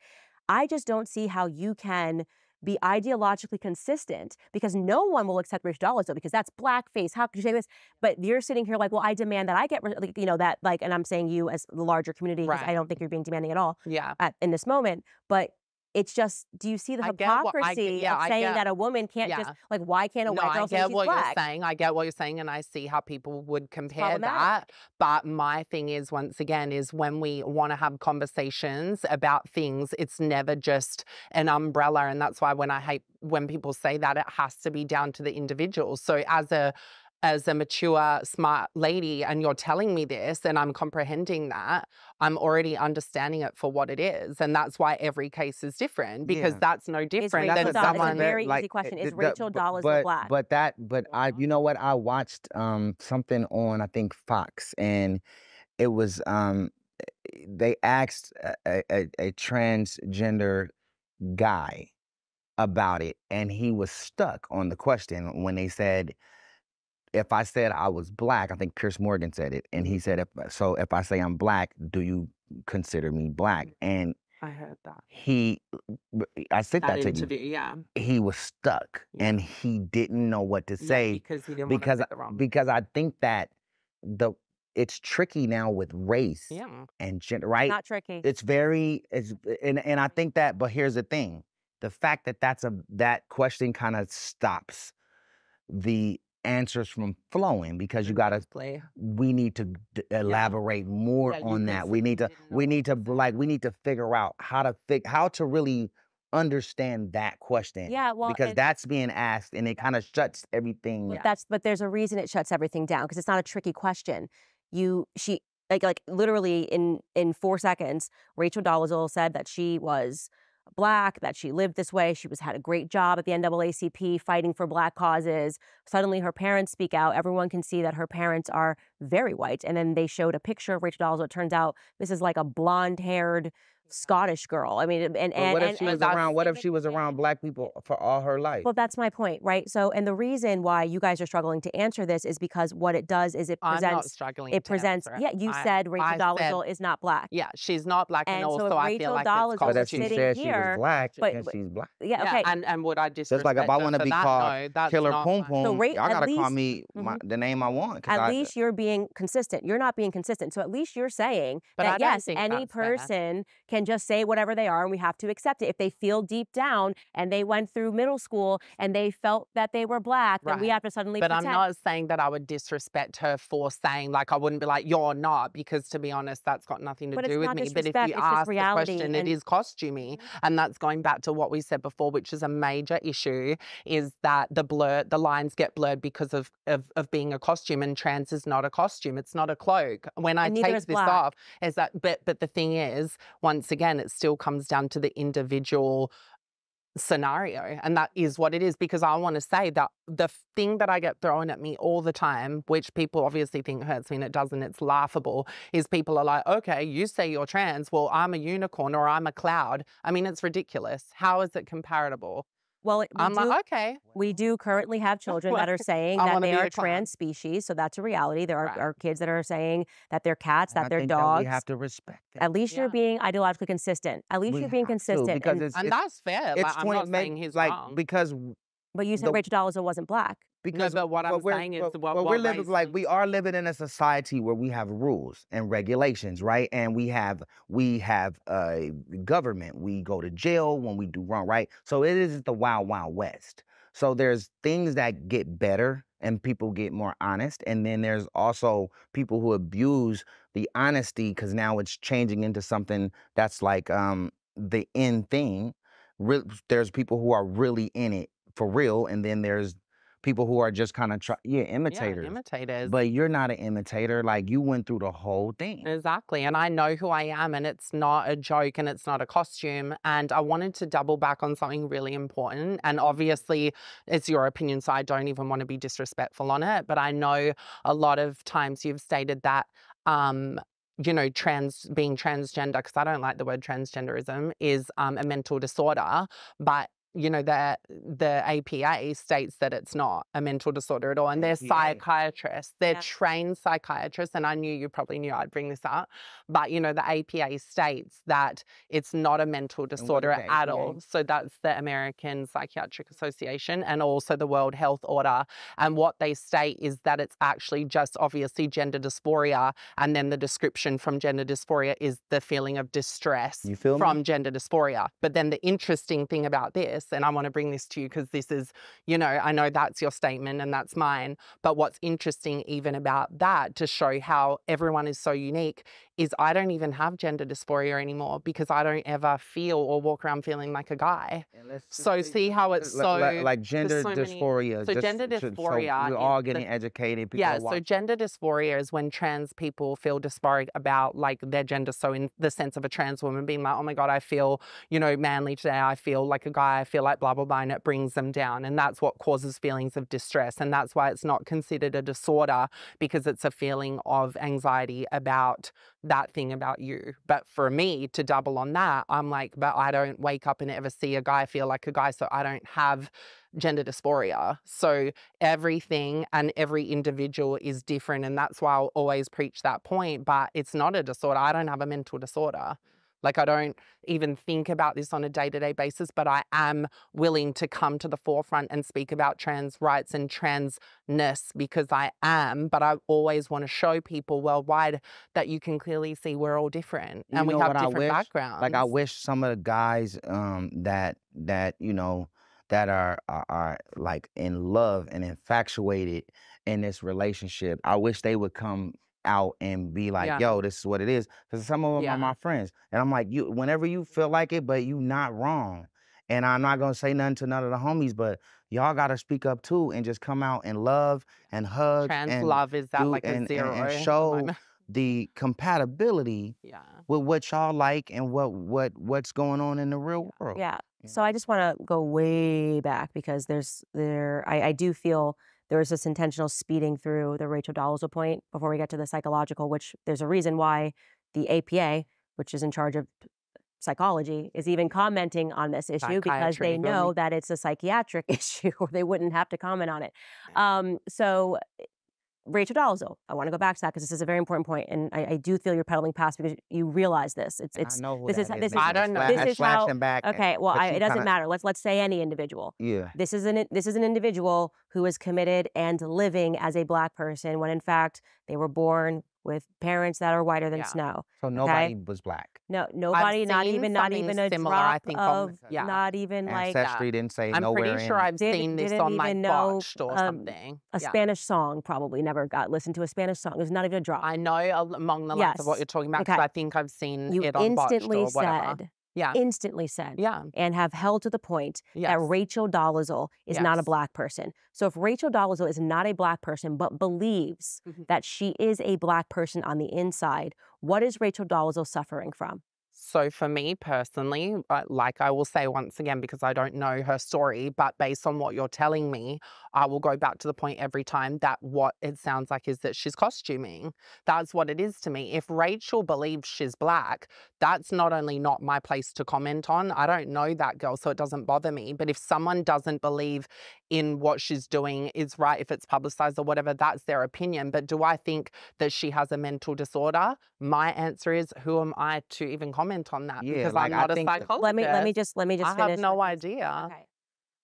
I just don't see how you can be ideologically consistent, because no one will accept Rachel Dolezal because that's blackface. How could you say this? But you're sitting here like, well, I demand that I get, that, like, and I'm saying you as the larger community, because I don't think you're being demanding at all in this moment. But it's just, do you see the hypocrisy of saying that a woman can't just, like, why can't a white girl say she's black? I get what you're saying, and I see how people would compare that. But my thing is, once again, is when we want to have conversations about things, it's never just an umbrella. And that's why when I hate when people say that, it has to be down to the individual. So as a mature, smart lady, and you're telling me this and I'm comprehending that, I'm already understanding it for what it is. And that's why every case is different, because that's no different than someone. It's a very easy question. Is Rachel Dolezal black? But you know what? I watched something on, I think, Fox, and it was, they asked a transgender guy about it, and he was stuck on the question when they said, if I said I was black, I think Piers Morgan said it, and he said, if I say I'm black, do you consider me black? And I heard that. I said that to you. Yeah. He was stuck, and he didn't know what to say because he didn't want to say it wrong. Because I think that it's tricky now with race and gender, right? Not tricky. It's and I think that, but here's the thing: the fact that that question kind of stops the answers from flowing, because you gotta we need to elaborate more on that. We need to figure out how to really understand that question. Yeah, well, because that's being asked and it kind of shuts everything. But there's a reason it shuts everything down, because it's not a tricky question. Like literally in 4 seconds, Rachel Dolezal said that she was black, that she lived this way. She had a great job at the NAACP fighting for black causes. Suddenly her parents speak out. Everyone can see that her parents are very white. And then they showed a picture of Rachel Dolezal. It turns out this is like a blonde-haired Scottish girl. I mean, what if she was around black people for all her life? Well, that's my point, right? So, and the reason why you guys are struggling to answer this is because what it does is it presents. I'm not struggling to answer it. Yeah, you said Rachel Dolezal is not black. Yeah, she's not black, and also so I feel like Dolezal it's but if she sitting said here, she was black, but she's black. Yeah, okay. And would I disrespect just like if I want to be called Killer Poom Poom, so y'all gotta call me the name I want. At least you're being consistent. You're not being consistent. So at least you're saying that yes, any person can and just say whatever they are, and we have to accept it. If they feel deep down and they went through middle school and they felt that they were Black, then we have to suddenly pretend. I'm not saying that I would disrespect her for saying, like, I wouldn't be like, you're not, because to be honest, that's got nothing to do with me. But if you ask the question, it is costumey. And that's going back to what we said before, which is a major issue, is that the lines get blurred because of being a costume, and trans is not a costume. It's not a cloak. When I take this off, is that, but the thing is, once again, it still comes down to the individual scenario, and that is what it is. Because I want to say that the thing that I get thrown at me all the time, which people obviously think hurts me and it doesn't, it's laughable, is people are like, okay, you say you're trans, well, I'm a unicorn or I'm a cloud. I mean, it's ridiculous. How is it comparable? Well, I'm like, okay. We do currently have children that are saying that they are trans species, so that's a reality. There are kids that are saying that they're cats, that they're dogs. That we have to respect it. At least you're being ideologically consistent. At least you're being consistent. Because and that's fair. It's like, I'm not saying he's wrong. Because... But you said Rachel Dolezal wasn't Black. Because no, but what I'm saying is we're living, like, we are living in a society where we have rules and regulations, right? And we have government. We go to jail when we do wrong, right? So it isn't the wild, wild west. So there's things that get better and people get more honest. And then there's also people who abuse the honesty because now it's changing into something that's like the in thing. There's people who are really in it for real, and then there's people who are just kind of imitators. Yeah, imitators. But you're not an imitator. Like, you went through the whole thing. Exactly. And I know who I am, and it's not a joke and it's not a costume. And I wanted to double back on something really important. And obviously, it's your opinion, so I don't even want to be disrespectful on it. But I know a lot of times you've stated that you know, being transgender, because I don't like the word transgenderism, is a mental disorder. But you know, the APA states that it's not a mental disorder at all. And they're psychiatrists. They're trained psychiatrists. And I knew you probably knew I'd bring this up. But, you know, the APA states that it's not a mental disorder at all. So that's the American Psychiatric Association and also the World Health Order. And what they state is that it's actually just obviously gender dysphoria. And then the description from gender dysphoria is the feeling of distress from gender dysphoria. But then the interesting thing about this, and I want to bring this to you because this is, you know, I know that's your statement and that's mine, but what's interesting even about that, to show how everyone is so unique, is I don't even have gender dysphoria anymore because I don't ever feel or walk around feeling like a guy. So see how it's like gender dysphoria. So gender dysphoria. So we're all getting educated. So gender dysphoria is when trans people feel dysphoric about like their gender. So in the sense of a trans woman being like, oh my God, I feel, you know, manly today. I feel like a guy. I feel like blah, blah, blah. And it brings them down. And that's what causes feelings of distress. And that's why it's not considered a disorder, because it's a feeling of anxiety about that thing about you. But for me to double on that, I'm like, but I don't wake up and ever see a guy feel like a guy, so I don't have gender dysphoria. So everything and every individual is different, and that's why I'll always preach that point. But it's not a disorder. I don't have a mental disorder. Like, I don't even think about this on a day-to-day basis, but I am willing to come to the forefront and speak about trans rights and transness because I am. But I always want to show people worldwide that you can clearly see we're all different and we have different backgrounds. Like, I wish some of the guys that you know, that are like in love and infatuated in this relationship, I wish they would come out and be like, yo, this is what it is. Because some of them are my friends. And I'm like, whenever you feel like it, but you not wrong. And I'm not going to say nothing to none of the homies, but y'all got to speak up too and just come out and love and hug. Trans love is that like a zero. And show the compatibility with what y'all like and what's going on in the real world. Yeah. So I just want to go way back because I do feel there was this intentional speeding through the Rachel Dolezal point before we get to the psychological, which there's a reason why the APA, which is in charge of psychology, is even commenting on this issue because they know that it's a psychiatric issue or they wouldn't have to comment on it. So Rachel Dolezal, I want to go back to that because this is a very important point, and I do feel you're pedaling past because you realize this. I know who I don't know. This is how. Back okay, well, it doesn't matter. Let's say any individual. Yeah. This is an individual who is committed and living as a Black person when in fact they were born with parents that are whiter than Yeah. snow. So nobody was black. No, nobody, not seen even something a similar, drop I think, on of, yeah. not even like Ancestry didn't say I'm nowhere pretty sure in. I've seen this didn't on like even know Botched or something. a Yeah. Spanish song. Probably never got listened to a Spanish song. It was not even a drop. I know among the lines of what Yes. you're talking about because Okay. I think I've seen You it on Botched instantly or whatever. said, Yeah. instantly said, Yeah. and have held to the point that Yes. Rachel Dolezal is not a Yes. black person. So if Rachel Dolezal is not a black person but believes Mhm. that she is a black person on the inside, what is Rachel Dolezal suffering from? So for me personally, like I will say once again, because I don't know her story, but based on what you're telling me, I will go back to the point every time that what it sounds like is that she's costuming. That's what it is to me. If Rachel believes she's black, that's not only not my place to comment on. I don't know that girl, so it doesn't bother me. But if someone doesn't believe in what she's doing is right, if it's publicized or whatever, that's their opinion. But do I think that she has a mental disorder? My answer is, who am I to even comment on that? Yeah, Because like, I'm I not a think that- psychologist. Let me just I finish. have no with this. idea. Okay.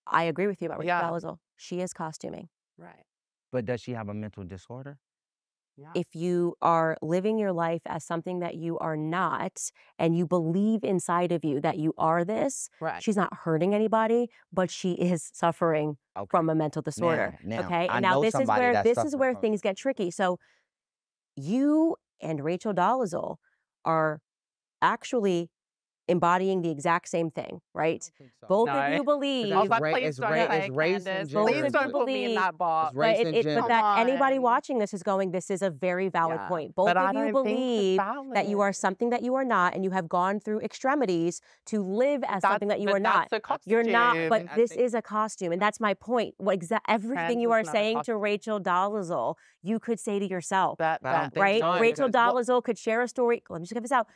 I agree with you about Rachel Yeah. Dolezal. She is costuming. Right. But does she have a mental disorder? Yeah. If you are living your life as something that you are not, and you believe inside of you that you are this, Right. she's not hurting anybody, but she is suffering from a mental disorder. Now, okay, I and now know this is somebody where that's suffering from- things get tricky. So you and Rachel Dolezal are actually embodying the exact same thing, right? Both No. of you believe. I was It's like, please it's don't ra- say it's race Candace. and gender. Please don't put me in that box. It's race and but gender. that anybody Come watching this is going, this is a very valid Yeah, point. Both but I of you don't think it's believe that you are valid. something that you are not, and you have gone through extremities to live as something that you are not. That's a You're not, costume. but I this think- is a costume, and that's my point. Everything Trans you is are not a saying to costume. Rachel Dolezal, you could say to yourself. But I don't think Right? so, Rachel because- Dolezal could share a story. Let me just get this out.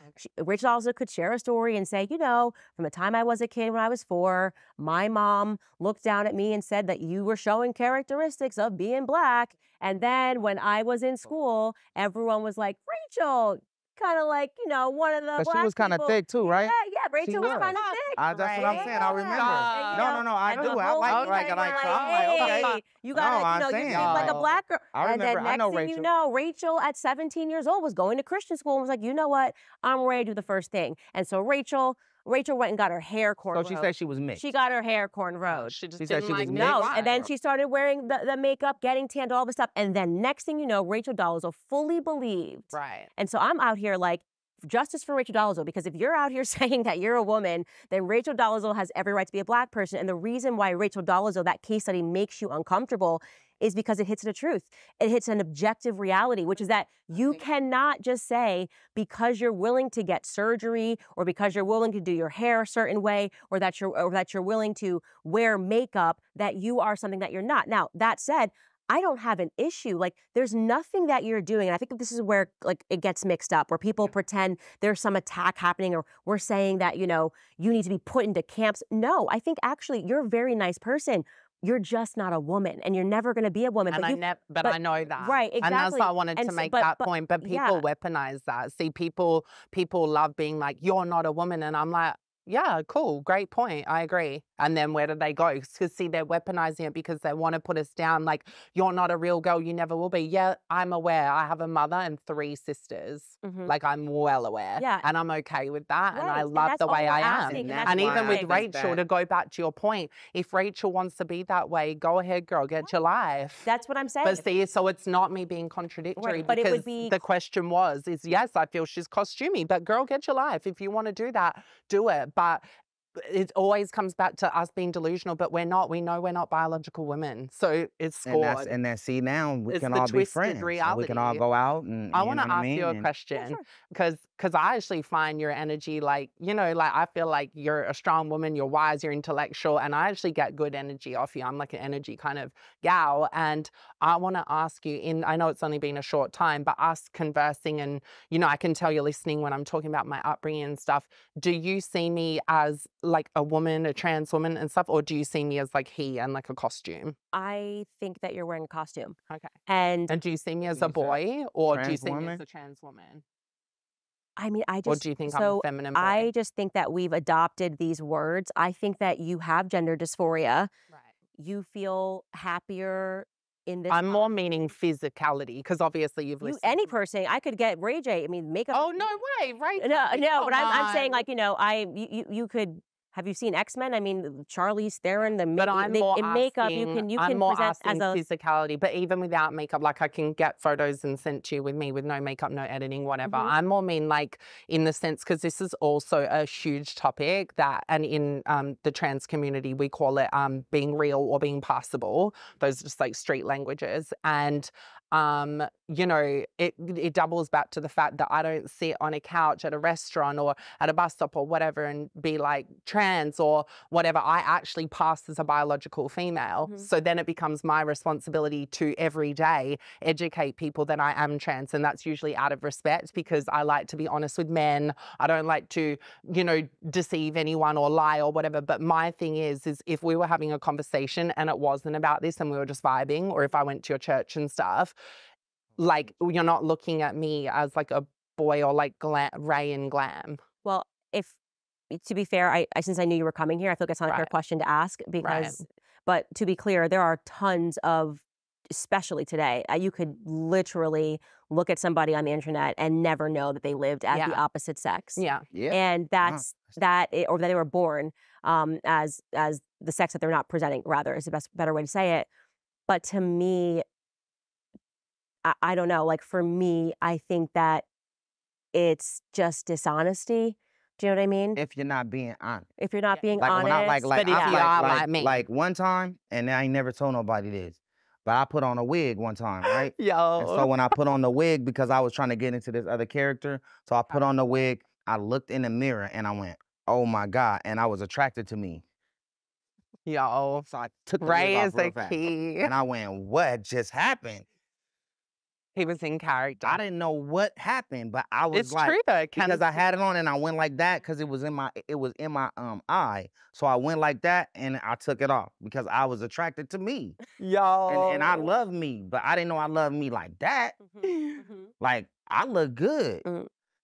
Rachel Dolezal could share a story and say, from the time I was a kid when I was 4, my mom looked down at me and said that you were showing characteristics of being black. And then when I was in school, everyone was like, Rachel, kind of like, one of the But black she was kind of people. thick too, right? Yeah, Rachel was was. kind of thick. That's what I'm saying. I remember. No, I And do. the I whole like, thing like, was like, I'm like, okay. hey, you gotta, No, I'm you saying. seem like a black girl. I remember. And then next thing you know, Rachel at 17 years old was going to Christian school and was like, you know what? I'm ready to do the first thing. And so Rachel went and got her hair cornrowed. So she said she was mixed. She got her hair cornrowed. She just She said didn't she was like mixed. me. No, and then she started wearing the makeup, getting tanned, all this stuff. And then next thing you know, Rachel Dolezal fully believed. Right. And so I'm out here like, justice for Rachel Dolezal, because if you're out here saying that you're a woman, then Rachel Dolezal has every right to be a black person. And the reason why Rachel Dolezal, that case study makes you uncomfortable is because it hits the truth. It hits an objective reality, which is that you cannot just say because you're willing to get surgery or because you're willing to do your hair a certain way or that you're willing to wear makeup that you are something that you're not. Now, that said, I don't have an issue. Like, there's nothing that you're doing. And I think this is where it gets mixed up, where people pretend there's some attack happening or we're saying that, you need to be put into camps. No, I think actually you're a very nice person. You're just not a woman, and you're never going to be a woman. And but I know that. Right, exactly. And that's why I wanted to make that point. But people yeah. weaponize that. See, people love being like, you're not a woman. And I'm like, yeah, cool, great point. I agree. And then where do they go? Because see, they're weaponizing it because they want to put us down like, you're not a real girl, you never will be. Yeah, I'm aware. I have a mother and 3 sisters. Mhm. Like, I'm well aware. Yeah. And I'm okay with that. And Right, I and love that's the all way we're I am. asking, and that's And why even I with think Rachel, that- to go back to your point, if Rachel wants to be that way, go ahead, girl, get your life. That's what I'm saying. But see, so it's not me being contradictory Right, but it because would be- the question is yes, I feel she's costumey, but girl, get your life. If you want to do that, do it. But it always comes back to us being delusional, but we're not. We know we're not biological women. So it's scored. And then see, now we It's can the all be twisted friends. And we can all reality. go out and I you want know to what ask mean? you a And- question sure. because I actually find your energy like, I feel like you're a strong woman, you're wise, you're intellectual, and I actually get good energy off you. I'm like an energy kind of gal. And I want to ask you, I know it's only been a short time, but us conversing and, I can tell you're listening when I'm talking about my upbringing and stuff. Do you see me as like a woman, a trans woman and stuff, or do you see me as like he and like a costume? I think that you're wearing a costume. Okay. And And do you see me as You a said boy, or do you trans see me woman? as a trans woman? I mean, Or do you think I'm a feminine boy? I just think that we've adopted these words. I think that you have gender dysphoria. Right. You feel happier in this? I'm more meaning physicality, because obviously you've listened. Any person, I could get Ray J. I mean, makeup. Oh, no way, right? No, but I'm saying, like, you know, you could. Have you seen X-Men? I mean, Charlize Theron, But I'm more in makeup, you asking, can I'm more present as asking a physicality, but even without makeup, like I can get photos and sent to you with me with no makeup, no editing, whatever. I'm more mean like in the sense, because this is also a huge topic that, and in the trans community, we call it being real or being passable. Those are just like street languages. And you know, it doubles back to the fact that I don't sit on a couch at a restaurant or at a bus stop or whatever and be like trans or whatever. I actually pass as a biological female. So then it becomes my responsibility to every day educate people that I am trans. And that's usually out of respect, because I like to be honest with men. I don't like to, you know, deceive anyone or lie or whatever. But my thing is if we were having a conversation and it wasn't about this and we were just vibing, or if I went to your church and stuff, like, you're not looking at me as like a boy or like Ray and glam. Well, to be fair, I since I knew you were coming here, I feel like it's not a fair question to ask because, but to be clear, there are tons of, especially today, you could literally look at somebody on the internet and never know that they lived at the opposite sex. And that's or that they were born as the sex that they're not presenting, rather, is the better way to say it. But to me, I don't know, like, for me, I think that it's just dishonesty. Do you know what I mean? If you're not being honest. If you're not being like honest. When I, but if you are like me. Like one time, and I ain't never told nobody this, but I put on a wig one time, right? Yo. And so when I put on the wig, because I was trying to get into this other character, so I put on the wig, I looked in the mirror and I went, oh my God, and I was attracted to me. Yo. So I took the Ray wig is off real the fast. key. And I went, what just happened? He was in character. I didn't know what happened, but I was it's like, true though, because I had it on and I went like that because it was in my eye. So I went like that and I took it off because I was attracted to me. Yo. And I love me, but I didn't know I loved me like that. Like, I look good.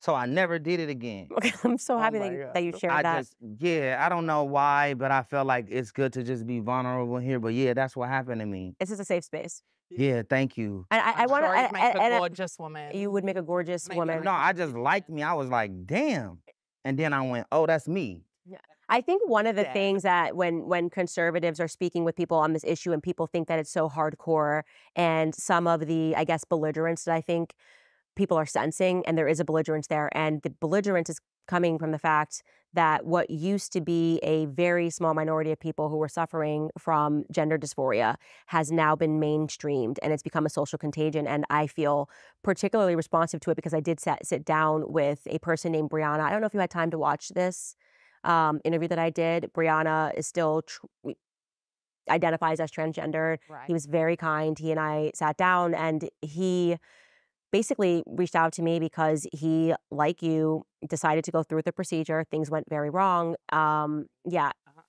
So I never did it again. Okay, I'm so happy that you shared that. I don't know why, but I felt like it's good to just be vulnerable here. But yeah, that's what happened to me. This is a safe space. Yeah, thank you. And I want to make a gorgeous woman. You would make a gorgeous woman. No, I just liked me. I was like, damn. And then I went, oh, that's me. Yeah. I think one of the things that when conservatives are speaking with people on this issue and people think that it's so hardcore, and some of the, I guess, belligerence that I think people are sensing, and there is a belligerence there, and the belligerence is coming from the fact that what used to be a very small minority of people who were suffering from gender dysphoria has now been mainstreamed, and it's become a social contagion. And I feel particularly responsive to it because I did sit down with a person named Brianna. I don't know if you had time to watch this interview that I did. Brianna is still identifies as transgender. Right. He was very kind. He and I sat down, and he basically reached out to me because he, like you, decided to go through with the procedure. Things went very wrong. Oh,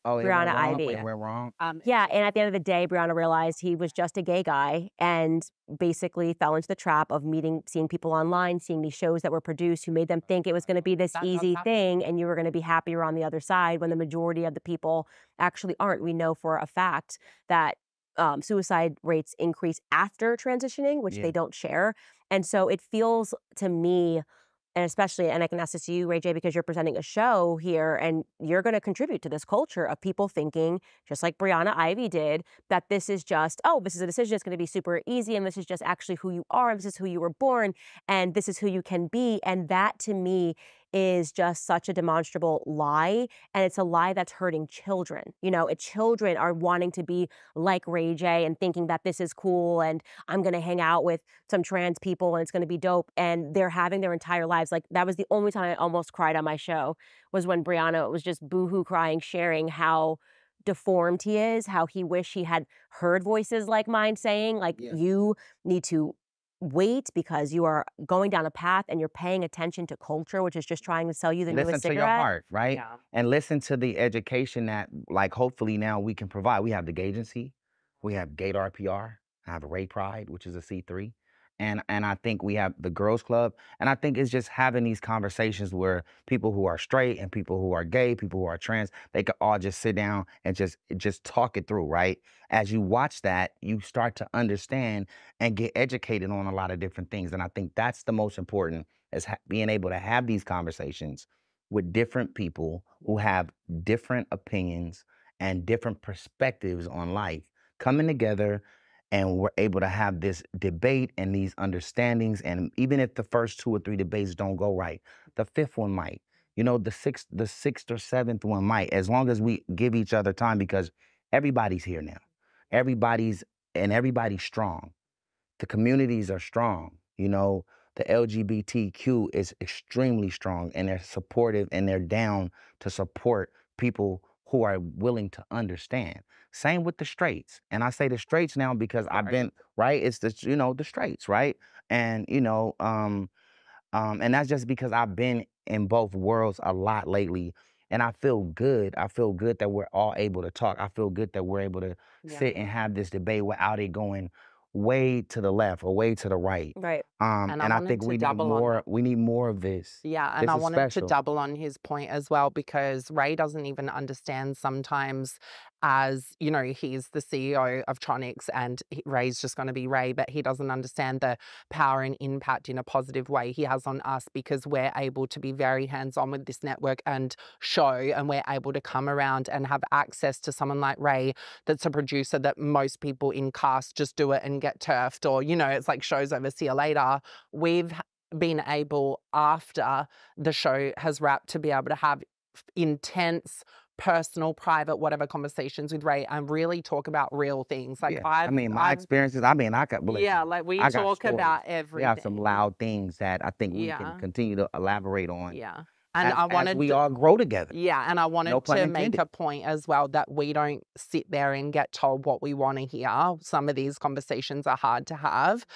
Brianna Ivy. It went wrong. And at the end of the day, Brianna realized he was just a gay guy and basically fell into the trap of seeing people online, seeing these shows that were produced who made them think it was going to be this easy thing and you were going to be happier on the other side when the majority of the people actually aren't. We know for a fact that suicide rates increase after transitioning, which they don't share. And so it feels to me, and especially, and I can ask this to you, Ray J, because you're presenting a show here and you're going to contribute to this culture of people thinking, just like Brianna Ivy did, that this is just, oh, this is a decision, it's going to be super easy, and this is just actually who you are, and this is who you were born, and this is who you can be. And that, to me, is just such a demonstrable lie, and it's a lie that's hurting children. You know, children are wanting to be like Ray J and thinking that this is cool and I'm going to hang out with some trans people and it's going to be dope, and they're having their entire lives. Like, that was the only time I almost cried on my show, was when Brianna was just boohoo crying, sharing how deformed he is, how he wished he had heard voices like mine saying, like, you need to wait because you are going down a path and you're paying attention to culture, which is just trying to sell you the newest cigarette. Listen to your heart, right? Yeah. And listen to the education that, like, hopefully now we can provide. We have the Gay Agency, we have Gaydar PR, I have Ray Pride, which is a C3, And I think we have the Gworls Club, and I think it's just having these conversations where people who are straight and people who are gay, people who are trans, they could all just sit down and just talk it through, right? As you watch that, you start to understand and get educated on a lot of different things, and I think that's the most important, is being able to have these conversations with different people who have different opinions and different perspectives on life, coming together, and we're able to have this debate and these understandings. And even if the first 2 or 3 debates don't go right, the 5th one might. You know, the sixth or 7th one might, as long as we give each other time, because everybody's here now. Everybody's strong. The communities are strong. You know, the LGBTQ is extremely strong, and they're supportive, and they're down to support people who are willing to understand. Same with the straights. And I say the straights now because I've been, right? It's the, you know, the straights, right? And, you know, and that's just because I've been in both worlds a lot lately. And I feel good. I feel good that we're all able to talk. I feel good that we're able to sit and have this debate without it going way to the left or way to the right. Right. And I think we need more of this. Yeah, and This I is wanted to special. double on his point as well, because Ray doesn't even understand sometimes, as, you know, he's the CEO of Tronics and Ray's just going to be Ray, but he doesn't understand the power and impact in a positive way he has on us, because we're able to be very hands-on with this network and show, and we're able to come around and have access to someone like Ray that's a producer that most people in cast just do it and get turfed, or, you know, it's like show's over, see you later. We've been able, after the show has wrapped, to be able to have intense, personal, private, whatever conversations with Ray and really talk about real things. Like, I mean, my experiences, I mean, I got, yeah, like we talk about everything. We have some loud things that I think we can continue to elaborate on. Yeah. And I wanted as we all grow together. Yeah, and I wanted to make a point as well that we don't sit there and get told what we want to hear. Some of these conversations are hard to have.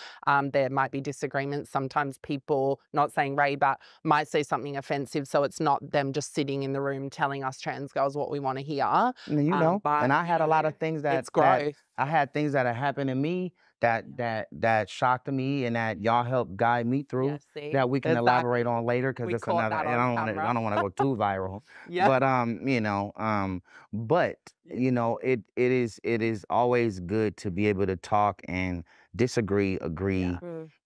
There might be disagreements. Sometimes people, not saying Ray, but might say something offensive. So it's not them just sitting in the room telling us trans girls what we want to hear. You know, and I had a lot of things that, it's growth. I had things that had happened to me that shocked me, and that y'all helped guide me through, that we can elaborate on later, because it's another, and I don't want to go too viral. But you know, but you know, it is always good to be able to talk and disagree, agree,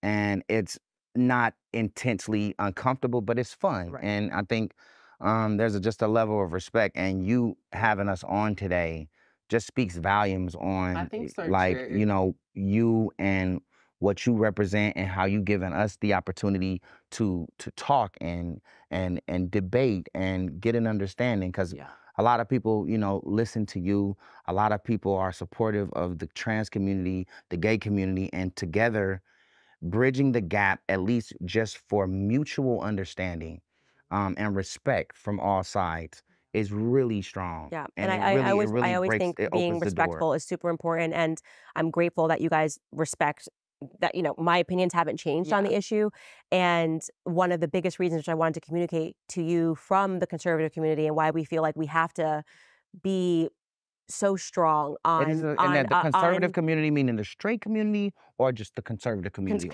and it's not intensely uncomfortable, but it's fun. And I think there's just a level of respect, and you having us on today just speaks volumes on, I think so like, too. you know, you and what you represent, and how you given us the opportunity to talk and debate and get an understanding, because a lot of people, you know, listen to you. A lot of people are supportive of the trans community, the gay community, and together bridging the gap, at least just for mutual understanding and respect from all sides, is really strong. Yeah, and I always think being respectful is super important, and I'm grateful that you guys respect that, you know, my opinions haven't changed on the issue. And one of the biggest reasons which I wanted to communicate to you from the conservative community, and why we feel like we have to be so strong on, and the conservative community, meaning the straight community, or just the conservative community?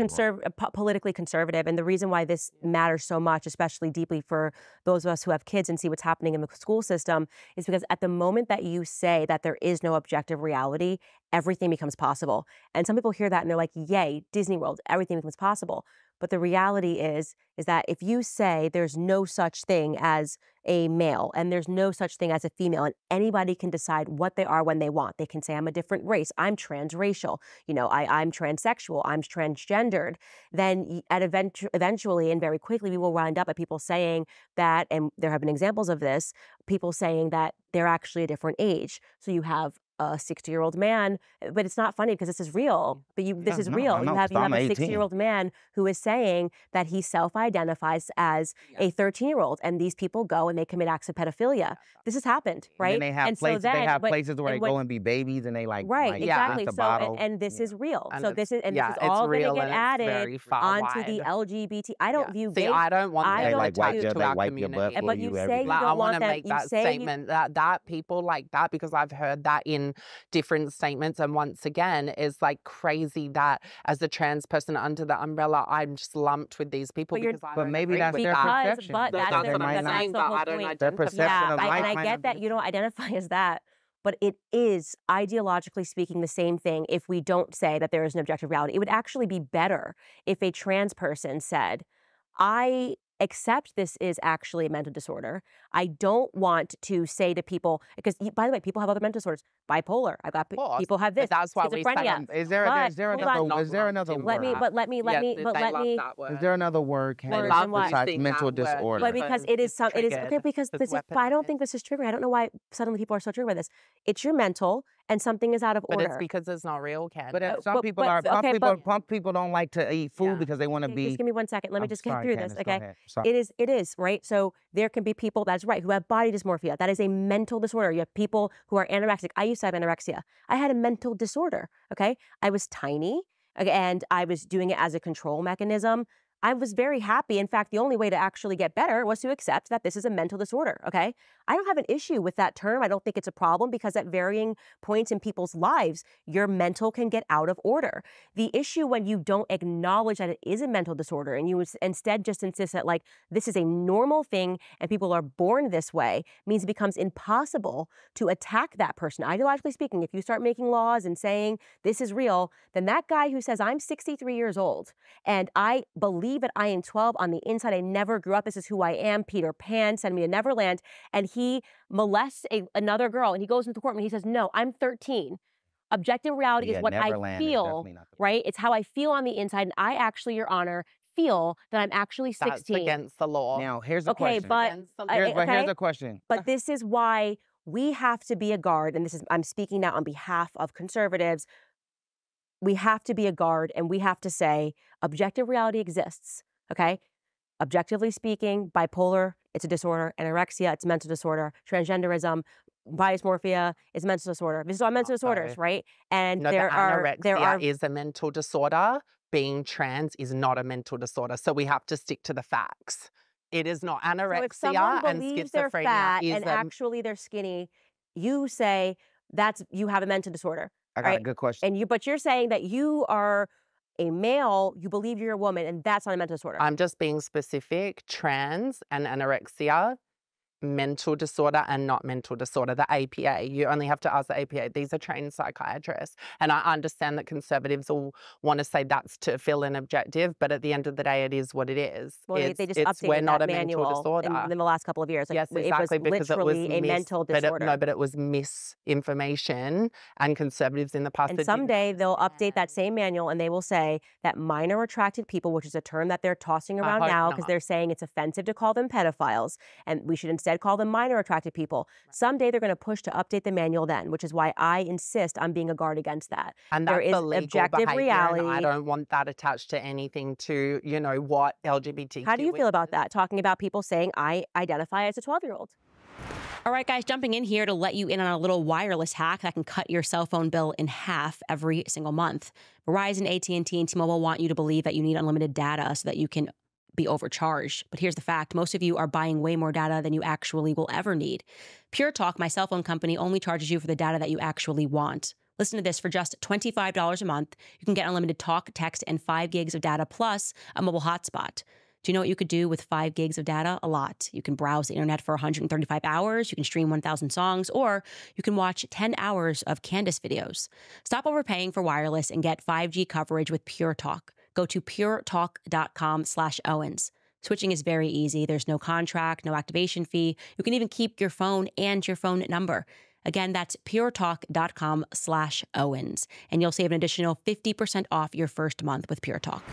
Politically conservative. And the reason why this matters so much, especially deeply for those of us who have kids and see what's happening in the school system, is because at the moment that you say that there is no objective reality, everything becomes possible. And some people hear that and they're like, yay, Disney World, everything becomes possible. But the reality is that if you say there's no such thing as a male and there's no such thing as a female, and anybody can decide what they are when they want. They can say, I'm a different race, I'm transracial, you know, I'm transsexual, I'm transgendered. Then eventually and very quickly, we will wind up at people saying that, and there have been examples of this, people saying that they're actually a different age. So you have a 60-year-old man, but it's not funny because this is real. But this is real. You have a 60-year-old man who is saying that he self-identifies as a 13-year-old, and these people go and they commit acts of pedophilia. This has happened, right? And they have places where they go and be babies, and they like exactly. The so bottle. and this is real. And so this is all going to get added onto the LGBT. I don't view gay. I don't want I that don't to our community. But you say you don't I want to make that statement that people like that, because I've heard that in in different statements. And once again, it's like crazy that as a trans person under the umbrella, I'm just lumped with these people because I but don't maybe agree that's with their that. perception. But that's That's their, what I'm that's saying, the but whole I don't point. Their identify. perception of And life I might get that you don't identify as that, but it is ideologically speaking the same thing if we don't say that there is an objective reality. It would actually be better if a trans person said, I accept this is actually a mental disorder. I don't want to say to people, because by the way, people have other mental disorders. Bipolar. I got people have this. But that's why we say schizophrenia. Is there another Let me word? Is there another word, Candace, besides mental disorder? But because it is okay, because It's this is, but I don't think weaponized. this is triggering. I don't know why suddenly people are so triggered by this. It's your mental and something is out of But order. it's because it's not real, Ken. But some people don't like to eat food because they want to be. Just give me 1 second. Let me I'm just get sorry, through Candace, this, go okay? ahead. Sorry. It is, right? So there can be people, that's right, who have body dysmorphia. That is a mental disorder. You have people who are anorexic. I used to have anorexia. I had a mental disorder, okay? I was tiny, and I was doing it as a control mechanism. I was very happy. In fact, the only way to actually get better was to accept that this is a mental disorder, okay? I don't have an issue with that term. I don't think it's a problem because at varying points in people's lives, your mental can get out of order. The issue when you don't acknowledge that it is a mental disorder and you instead just insist that like this is a normal thing and people are born this way means it becomes impossible to attack that person. Ideologically speaking, if you start making laws and saying this is real, then that guy who says I'm 63 years old and I believe that I am 12 on the inside, I never grew up, this is who I am, Peter Pan, send me to Neverland, and he molests another girl and he goes into the courtroom and he says, no, I'm 13. Objective reality is what Neverland I feel, right? It's how I feel on the inside. And I actually, Your Honor, feel that I'm actually 16. That's against the law. Now, here's the question. Here's the question. But this is why we have to be a guard, and I'm speaking now on behalf of conservatives. We have to be a guard and we have to say objective reality exists, okay? Objectively speaking, bipolar, it's a disorder. Anorexia, it's a mental disorder. Transgenderism, body dysmorphia is a mental disorder. These are all mental disorders, right? And no, anorexia is a mental disorder. Being trans is not a mental disorder. So we have to stick to the facts. It is not anorexia. So if someone believes they're fat and actually they're skinny, you say you have a mental disorder. I got a good question. But you're saying that you are a male, you believe you're a woman, and that's not a mental disorder. I'm just being specific. Trans and anorexia, mental disorder and not mental disorder. The APA, you only have to ask the APA. These are trained psychiatrists. And I understand that conservatives all want to say that's to fill an objective, but at the end of the day, it is what it is. Well, they just updated we're not that a mental disorder. in the last couple of years. Like, yes, exactly, because it was literally a mental disorder. But it was misinformation, and conservatives in the past. And someday they'll update that same manual and they will say that minor attracted people, which is a term that they're tossing around now because they're saying it's offensive to call them pedophiles, and we should instead call them minor attracted people. Right. Someday they're going to push to update the manual then, which is why I insist on being a guard against that. And that's objective reality. I don't want that attached to anything to, what LGBTQ. How do you feel about that? Talking about people saying, I identify as a 12-year-old. All right, guys, jumping in here to let you in on a little wireless hack that can cut your cell phone bill in half every single month. Verizon, AT&T, and T-Mobile want you to believe that you need unlimited data so that you can be overcharged. But here's the fact. Most of you are buying way more data than you actually will ever need. PureTalk, my cell phone company, only charges you for the data that you actually want. Listen to this. For just $25 a month, you can get unlimited talk, text, and 5 gigs of data plus a mobile hotspot. Do you know what you could do with 5 gigs of data? A lot. You can browse the internet for 135 hours, you can stream 1,000 songs, or you can watch 10 hours of Candace videos. Stop overpaying for wireless and get 5G coverage with PureTalk. Go to puretalk.com/Owens. Switching is very easy. There's no contract, no activation fee. You can even keep your phone and your phone number. Again, that's puretalk.com/Owens. And you'll save an additional 50% off your first month with PureTalk.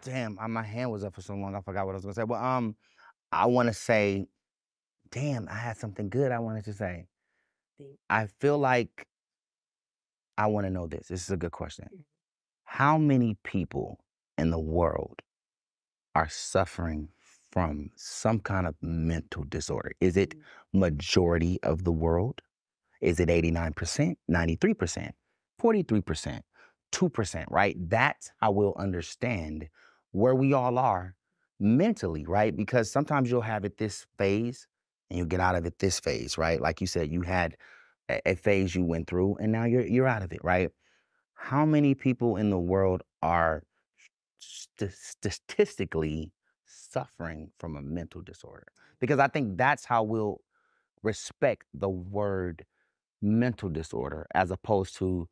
Damn, my hand was up for so long, I forgot what I was going to say. Well, I want to say, damn, I had something good I wanted to say. I feel like I want to know this. This is a good question. How many people in the world are suffering from some kind of mental disorder? Is it majority of the world? Is it 89%, 93%, 43%, 2%, right? That's how we'll understand where we all are mentally, right? Because sometimes you'll have it this phase and you'll get out of it this phase, right? Like you said, you had a phase you went through, and now you're out of it, right? How many people in the world are statistically suffering from a mental disorder? Because I think that's how we'll respect the word mental disorder as opposed to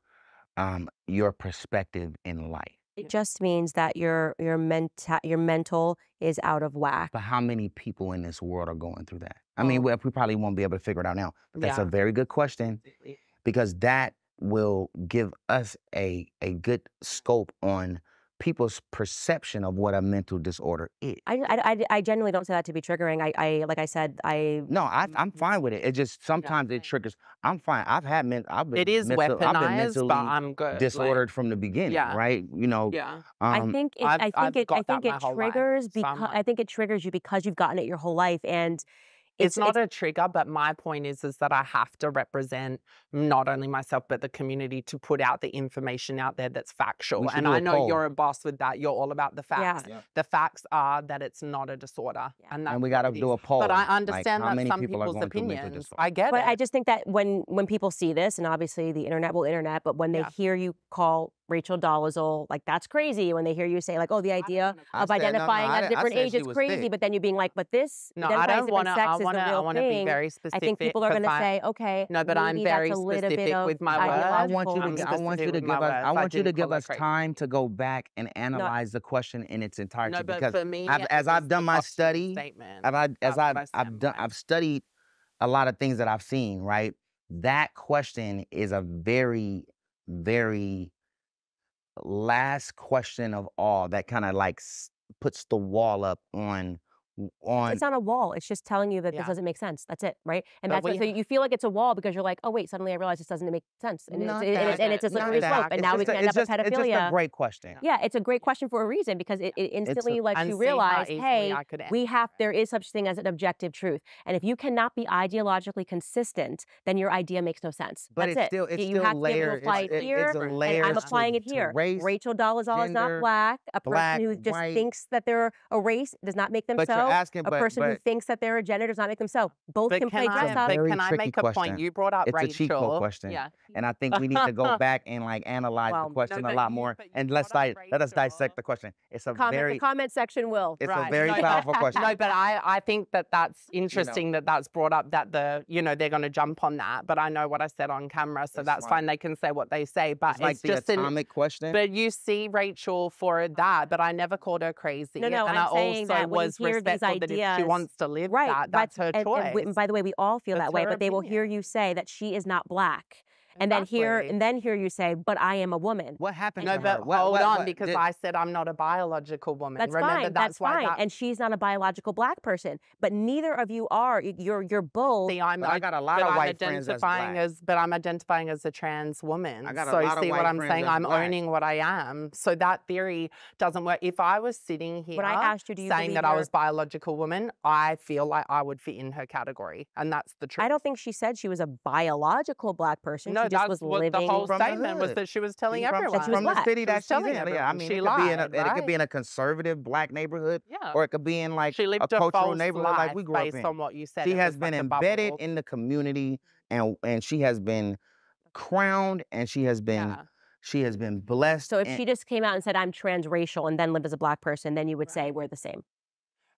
your perspective in life. It just means that your mental is out of whack. But how many people in this world are going through that? I mean, we probably won't be able to figure it out now. But that's a very good question, because that will give us a good scope on people's perception of what a mental disorder is. I genuinely don't say that to be triggering. I like I said, No, I'm fine with it. It just sometimes it triggers. I'm fine. I've been it is weaponized, I've been mentally but I'm good. disordered from the beginning, right? You know. Yeah. I think it triggers because I think it triggers you because you've gotten it your whole life, and it's not a trigger, but my point is that I have to represent not only myself, but the community, to put out the information out there that's factual. And I know you're a boss with that. You're all about the facts. Yeah. The facts are that it's not a disorder. Yeah. And we got to do a poll. But I understand like, that some people's opinions. I get it. But I just think that when people see this, and obviously the internet will internet, but when they hear you call Rachel Dolezal, like, that's crazy. When they hear you say, like, oh, the idea of identifying at a different age is crazy, but then you being like, but this I don't want to. I want to be very specific. I think people are going to say, okay, no, but I'm very specific with my words. I want you to give us time to go back and analyze the question in its entirety. No, but because for me, as I've done my study, I've studied a lot of things that I've seen. Right, that question is a very, very last question of all that kind of like puts the wall up on. It's not a wall. It's just telling you that this doesn't make sense. That's it, right? And that's so you feel like it's a wall because you're like, oh wait, suddenly I realize this doesn't make sense, and it's a slippery slope, and now we can end up with pedophilia. It's just a great question. Yeah, it's a great question for a reason, because it instantly lets you realize, hey, there is such thing as an objective truth, and if you cannot be ideologically consistent, then your idea makes no sense. But that's it's you have to be able to apply it here, and I'm applying it here. Rachel Dolezal is not black. A person who just thinks that they're a race does not make them so. A person who thinks that they're a gender does not make them so. Both can play dress up. But can I make a point? You brought up Rachel. It's a cheat code question. And I think we need to go back and like analyze the question a lot more. And let us dissect the question. It's a the comment section will. It's a very powerful question. No, but I think that's interesting that that's brought up, that they're going to jump on that. But I know what I said on camera, so that's fine. They can say what they say. But it's like just an atomic question. But you see Rachel for that. But I never called her crazy. No, and I also was respectful that if she wants to live that's her choice. And by the way, we all feel that way, but they will hear you say that she is not black. And then hear you say, but I am a woman. What happened to her? But hold on, because I said I'm not a biological woman. That's Remember, fine. That's fine. And she's not a biological black person. But neither of you are. You're both. See, I got a lot of white friends as black. But I'm identifying as a trans woman. I got a lot of white see what I'm saying? I'm black. owning what I am. So that theory doesn't work. If I was sitting here saying that I was a biological woman, I feel like I would fit in her category. And that's the truth. I don't think she said she was a biological black person. No, she just was living. The whole statement was that she was telling everyone. That she was from black. the city that she's in. Yeah, I mean, it could be in a conservative black neighborhood, or it could be in like a cultural neighborhood like we grew up in. Based on what you said, she has been embedded in the community, and she has been crowned, and she has been blessed. So if she just came out and said, I'm transracial, and then lived as a black person, then you would say we're the same.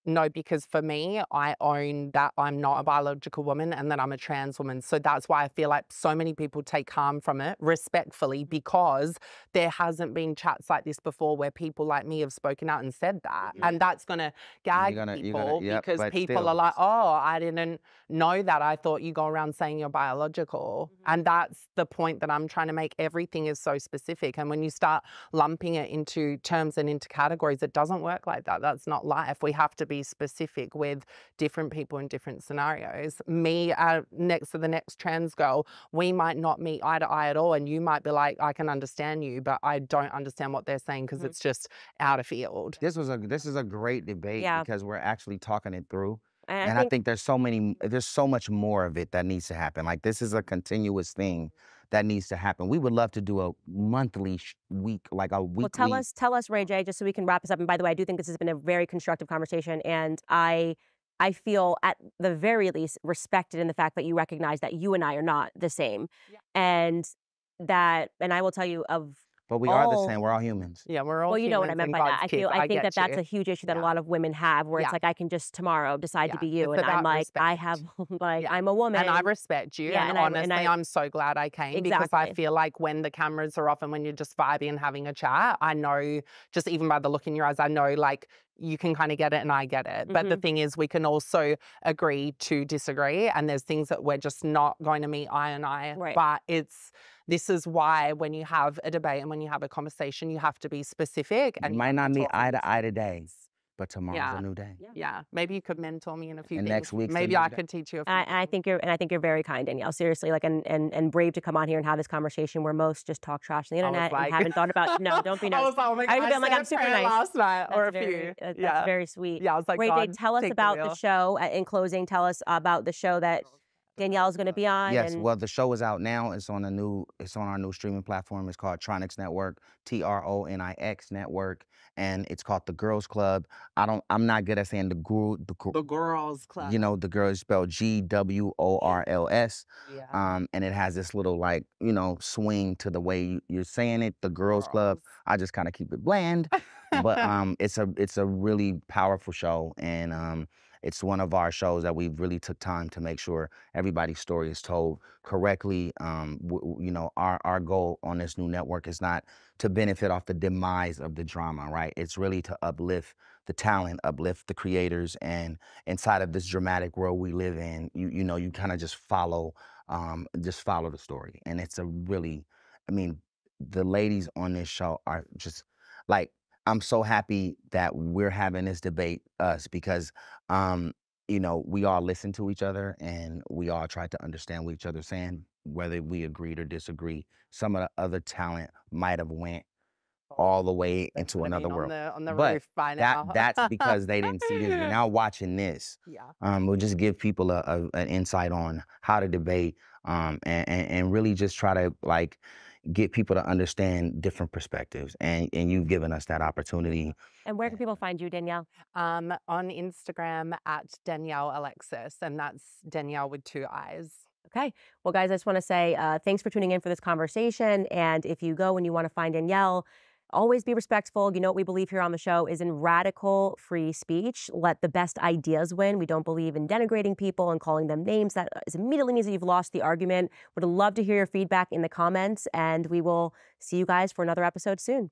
No, because for me, I own that I'm not a biological woman and that I'm a trans woman. So that's why I feel like so many people take harm from it, respectfully, because there hasn't been chats like this before where people like me have spoken out and said that. And that's going to gag people because people are like, oh, I didn't know that. I thought you go around saying you're biological. And that's the point that I'm trying to make. Everything is so specific. And when you start lumping it into terms and into categories, it doesn't work like that. That's not life. We have to be specific with different people in different scenarios. Me next to the next trans girl, we might not meet eye to eye at all, and you might be like, I can understand you, but I don't understand what they're saying because it's just out of field. This is a great debate because we're actually talking it through. And I think there's so much more of it that needs to happen. Like, this is a continuous thing that needs to happen. We would love to do a monthly week, like a weekly. Well, tell us, Ray J, just so we can wrap this up. And by the way, I do think this has been a very constructive conversation, and I I feel at the very least respected in the fact that you recognize that you and I are not the same. Yeah. And I will tell you of But we are the same. We're all humans. Yeah, we're all well, you know what I humans meant and by that. God's kids. I think that that's you. a huge issue that a Yeah. lot of women have, where it's Yeah. like I can just tomorrow decide to Yeah, be you, it's and I'm about like I respect. have like Yeah. I'm a woman, And I respect you. Yeah, and and honestly, I'm so glad I came because I Exactly. feel like when the cameras are off and when you're just vibing and having a chat, I know, just even by the look in your eyes, I know like you can kind of get it and I get it. But the thing is, we can also agree to disagree. And there's things that we're just not going to meet eye and eye. Right. But this is why when you have a debate and when you have a conversation, you have to be specific. And You might not meet eye to eye today, but tomorrow's a new day. Yeah. Maybe you could mentor me in a few And things. next week's a Maybe new I day. could teach you a few I think you're very kind, Danielle. Seriously, like and brave to come on here and have this conversation where most just talk trash on the internet like- and haven't thought about. No, don't be nice. I was like, oh my I God, would've been like, said I'm a super prayer nice. last night or a That's few. very, that's Yeah. very sweet. Yeah, I was like, Ray J, God, tell us take the about the wheel. show. In closing, tell us about the show that Danielle is going to be on. Yes, and well, the show is out now. It's on our new streaming platform. It's called Tronix Network, TRONIX Network, and it's called the Gworls Club. I'm not good at saying the Gworls Club. You know, the girl is spelled GWORLS. Yeah. And it has this little like, you know, swing to the way you're saying it, the Gworls Club. I just kind of keep it bland. But it's a really powerful show, and it's one of our shows that we've really took time to make sure everybody's story is told correctly. You know, our goal on this new network is not to benefit off the demise of the drama, right? It's really to uplift the talent, uplift the creators, and inside of this dramatic world we live in, you know, you kind of just follow the story. And it's a really, I mean, the ladies on this show are just like, I'm so happy that we're having this debate, because, you know, we all listen to each other and we all try to understand what each other's saying, whether we agreed or disagree. Some of the other talent might have went all the way into another world. On the But roof by now. that's because they didn't see this. But now watching this, we'll just give people an insight on how to debate, and really just try to like get people to understand different perspectives. And you've given us that opportunity. And where can people find you, Danielle? On Instagram at Daniielle Alexis, and that's Danielle with 2 eyes. Okay. Well, guys, I just want to say thanks for tuning in for this conversation. And if you go and you want to find Danielle, always be respectful. You know what we believe here on the show is in radical free speech. Let the best ideas win. We don't believe in denigrating people and calling them names. That immediately means that you've lost the argument. Would love to hear your feedback in the comments, and we will see you guys for another episode soon.